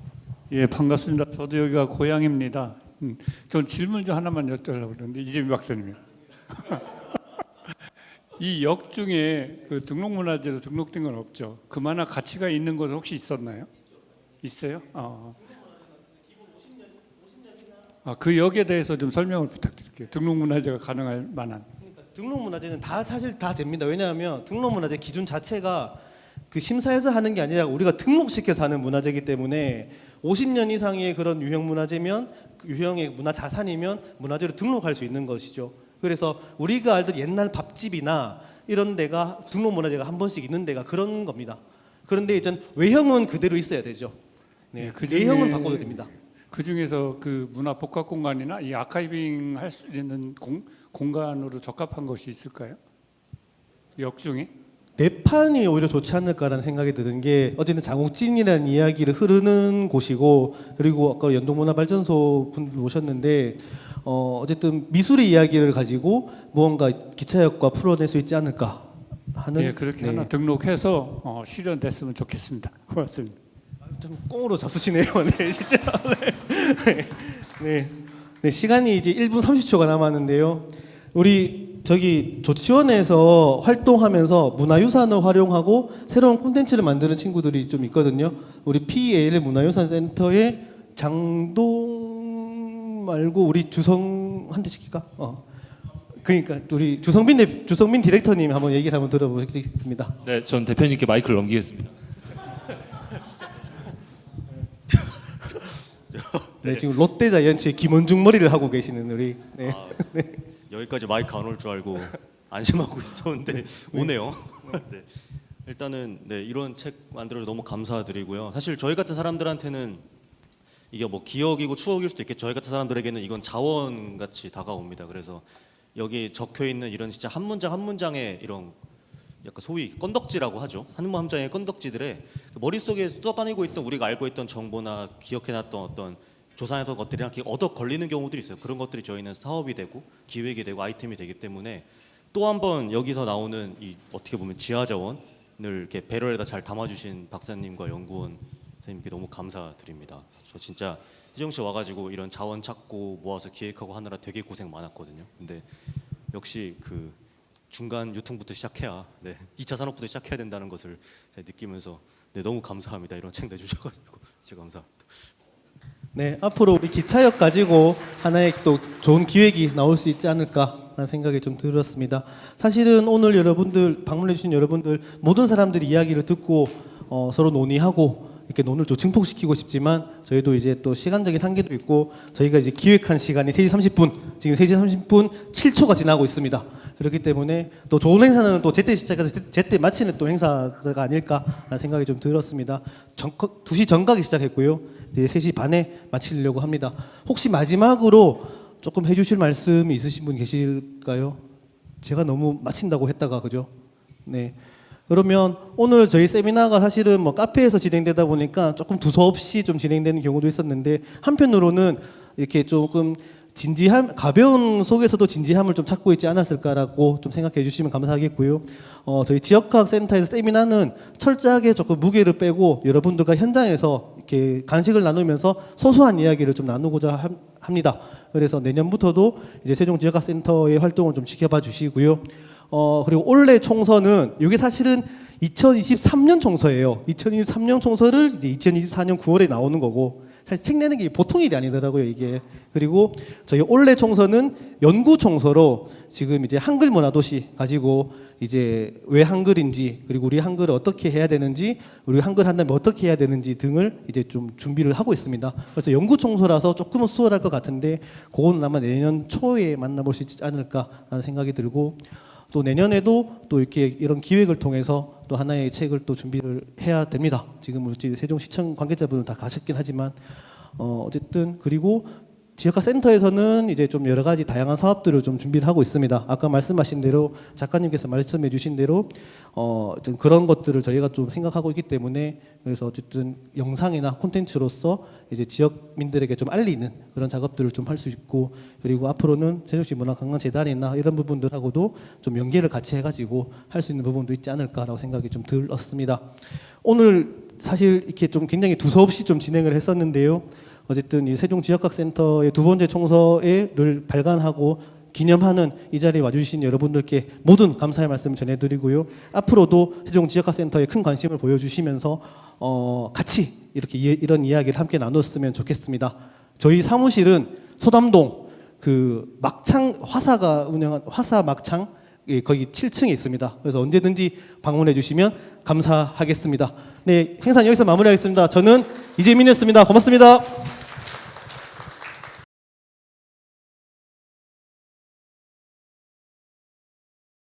S18: 예, 반갑습니다. 저도 여기가 고향입니다. 전 질문 좀 하나만 여쭤보려고 그러는데 이재민 박사님이요. 이 역 중에 그 등록문화재로 등록된 건 없죠. 그만한 가치가 있는 것은 혹시 있었나요? 있어요? 그 역에 대해서 좀 설명을 부탁드릴게요. 등록문화재가 가능할 만한.
S1: 그러니까 등록문화재는 다 사실 다 됩니다. 왜냐하면 등록문화재 기준 자체가 그 심사해서 하는 게 아니라 우리가 등록시켜서 하는 문화재이기 때문에 50년 이상의 그런 유형 문화재면 유형의 문화 자산이면 문화재로 등록할 수 있는 것이죠. 그래서 우리가 알던 옛날 밥집이나 이런 데가 등록 문화재가 한 번씩 있는 데가 그런 겁니다. 그런데 이제 외형은 그대로 있어야 되죠. 네,
S18: 그
S1: 외형은 바꿔도 됩니다.
S18: 그 중에서 그 문화 복합 공간이나 이 아카이빙 할 수 있는 공간으로 적합한 것이 있을까요? 역 중에?
S1: 내판이 오히려 좋지 않을까라는 생각이 드는 게 어쨌든 장욱진이라는 이야기를 흐르는 곳이고 그리고 아까 연동문화발전소 분들 오셨는데 어쨌든 미술의 이야기를 가지고 무언가 기차역과 풀어낼 수 있지 않을까 하는
S18: 예, 그렇게 하나 등록해서 실현됐으면 좋겠습니다. 고맙습니다.
S1: 좀 꽁으로 잡수시네요. 네, 진짜. 네, 시간이 이제 1분 30초가 남았는데요. 우리 저기 조치원에서 활동하면서 문화유산을 활용하고 새로운 콘텐츠를 만드는 친구들이 좀 있거든요. 우리 PAL 문화유산센터의 장동 말고 우리 주성 한 대 시킬까? 그러니까 우리 주성민 디렉터님 한번 얘기를 한번 들어보겠습니다.
S19: 네, 전 대표님께 마이크를 넘기겠습니다.
S1: 네, 지금 롯데자이언츠의 김원중 머리를 하고 계시는 우리. 네. 네.
S20: 여기까지 마이크 안 올 줄 알고 안심하고 있었는데 오네요. 네. 일단은 네, 이런 책 만들어서 너무 감사드리고요. 사실 저희 같은 사람들한테는 이게 뭐 기억이고 추억일 수도 있겠죠. 저희 같은 사람들에게는 이건 자원같이 다가옵니다. 그래서 여기 적혀 있는 이런 진짜 한 문장 한 문장의 이런 약간 소위 건덕지라고 하죠. 한 문장의 건덕지들의 그 머릿속에 떠다니고 있던 우리가 알고 있던 정보나 기억해놨던 어떤 조사해서 것들이랑 얻어 걸리는 경우들이 있어요. 그런 것들이 저희는 사업이 되고 기획이 되고 아이템이 되기 때문에 또 한 번 여기서 나오는 이 어떻게 보면 지하 자원을 이렇게 배럴에다 잘 담아주신 박사님과 연구원 선생님께 너무 감사드립니다. 저 진짜 세종시 와가지고 이런 자원 찾고 모아서 기획하고 하느라 되게 고생 많았거든요. 근데 역시 그 중간 유통부터 시작해야 2차 산업부터 시작해야 된다는 것을 느끼면서 너무 감사합니다. 이런 책 내주셔가지고 진짜 감사합니다.
S1: 네, 앞으로 우리 기차역 가지고 하나의 또 좋은 기획이 나올 수 있지 않을까라는 생각이 좀 들었습니다. 사실은 오늘 여러분들 방문해 주신 여러분들 모든 사람들이 이야기를 듣고 서로 논의하고 이렇게 논을 좀 증폭시키고 싶지만 저희도 이제 또 시간적인 한계도 있고 저희가 이제 기획한 시간이 3시 30분 지금 3시 30분 7초가 지나고 있습니다. 그렇기 때문에 또 좋은 행사는 또 제때 시작해서 제때 마치는 또 행사가 아닐까라는 생각이 좀 들었습니다. 2시 정각에 시작했고요. 이제 3시 반에 마치려고 합니다. 혹시 마지막으로 조금 해주실 말씀이 있으신 분 계실까요? 제가 너무 마친다고 했다가 그죠? 네. 그러면 오늘 저희 세미나가 사실은 뭐 카페에서 진행되다 보니까 조금 두서없이 좀 진행되는 경우도 있었는데 한편으로는 이렇게 조금 진지함, 가벼운 속에서도 진지함을 좀 찾고 있지 않았을까라고 좀 생각해 주시면 감사하겠고요. 저희 지역과학 센터에서 세미나는 철저하게 조금 무게를 빼고 여러분들과 현장에서 이렇게 간식을 나누면서 소소한 이야기를 좀 나누고자 합니다. 그래서 내년부터도 이제 세종 지역과학 센터의 활동을 좀 지켜봐 주시고요. 그리고 올해 총서는 이게 사실은 2023년 총서예요. 2023년 총서를 이제 2024년 9월에 나오는 거고 사실 책 내는 게 보통 일이 아니더라고요, 이게. 그리고 저희 올해 총서는 연구 총서로 지금 이제 한글 문화도시 가지고 이제 왜 한글인지 그리고 우리 한글을 어떻게 해야 되는지 우리 한글 한다면 어떻게 해야 되는지 등을 이제 좀 준비를 하고 있습니다. 그래서 연구 총서라서 조금은 수월할 것 같은데 그거는 아마 내년 초에 만나볼 수 있지 않을까라는 생각이 들고 또 내년에도 또 이렇게 이런 기획을 통해서 또 하나의 책을 또 준비를 해야 됩니다. 지금 우리 세종시청 관계자분은 다 가셨긴 하지만 어쨌든 그리고 지역화 센터에서는 이제 좀 여러 가지 다양한 사업들을 좀 준비를 하고 있습니다. 아까 말씀하신 대로 작가님께서 말씀해 주신 대로 좀 그런 것들을 저희가 좀 생각하고 있기 때문에 그래서 어쨌든 영상이나 콘텐츠로서 이제 지역민들에게 좀 알리는 그런 작업들을 좀 할 수 있고 그리고 앞으로는 세종시 문화관광재단이나 이런 부분들하고도 좀 연계를 같이 해가지고 할 수 있는 부분도 있지 않을까라고 생각이 좀 들었습니다. 오늘 사실 이렇게 좀 굉장히 두서없이 좀 진행을 했었는데요. 어쨌든 이 세종지역학센터의 두 번째 총서를 발간하고 기념하는 이 자리에 와주신 여러분들께 모든 감사의 말씀 전해드리고요. 앞으로도 세종지역학센터에 큰 관심을 보여주시면서 같이 이렇게 이런 이야기를 함께 나눴으면 좋겠습니다. 저희 사무실은 소담동 그 막창 화사가 운영한 화사 막창 거기 7층에 있습니다. 그래서 언제든지 방문해 주시면 감사하겠습니다. 네, 행사는 여기서 마무리하겠습니다. 저는 이재민이었습니다. 고맙습니다.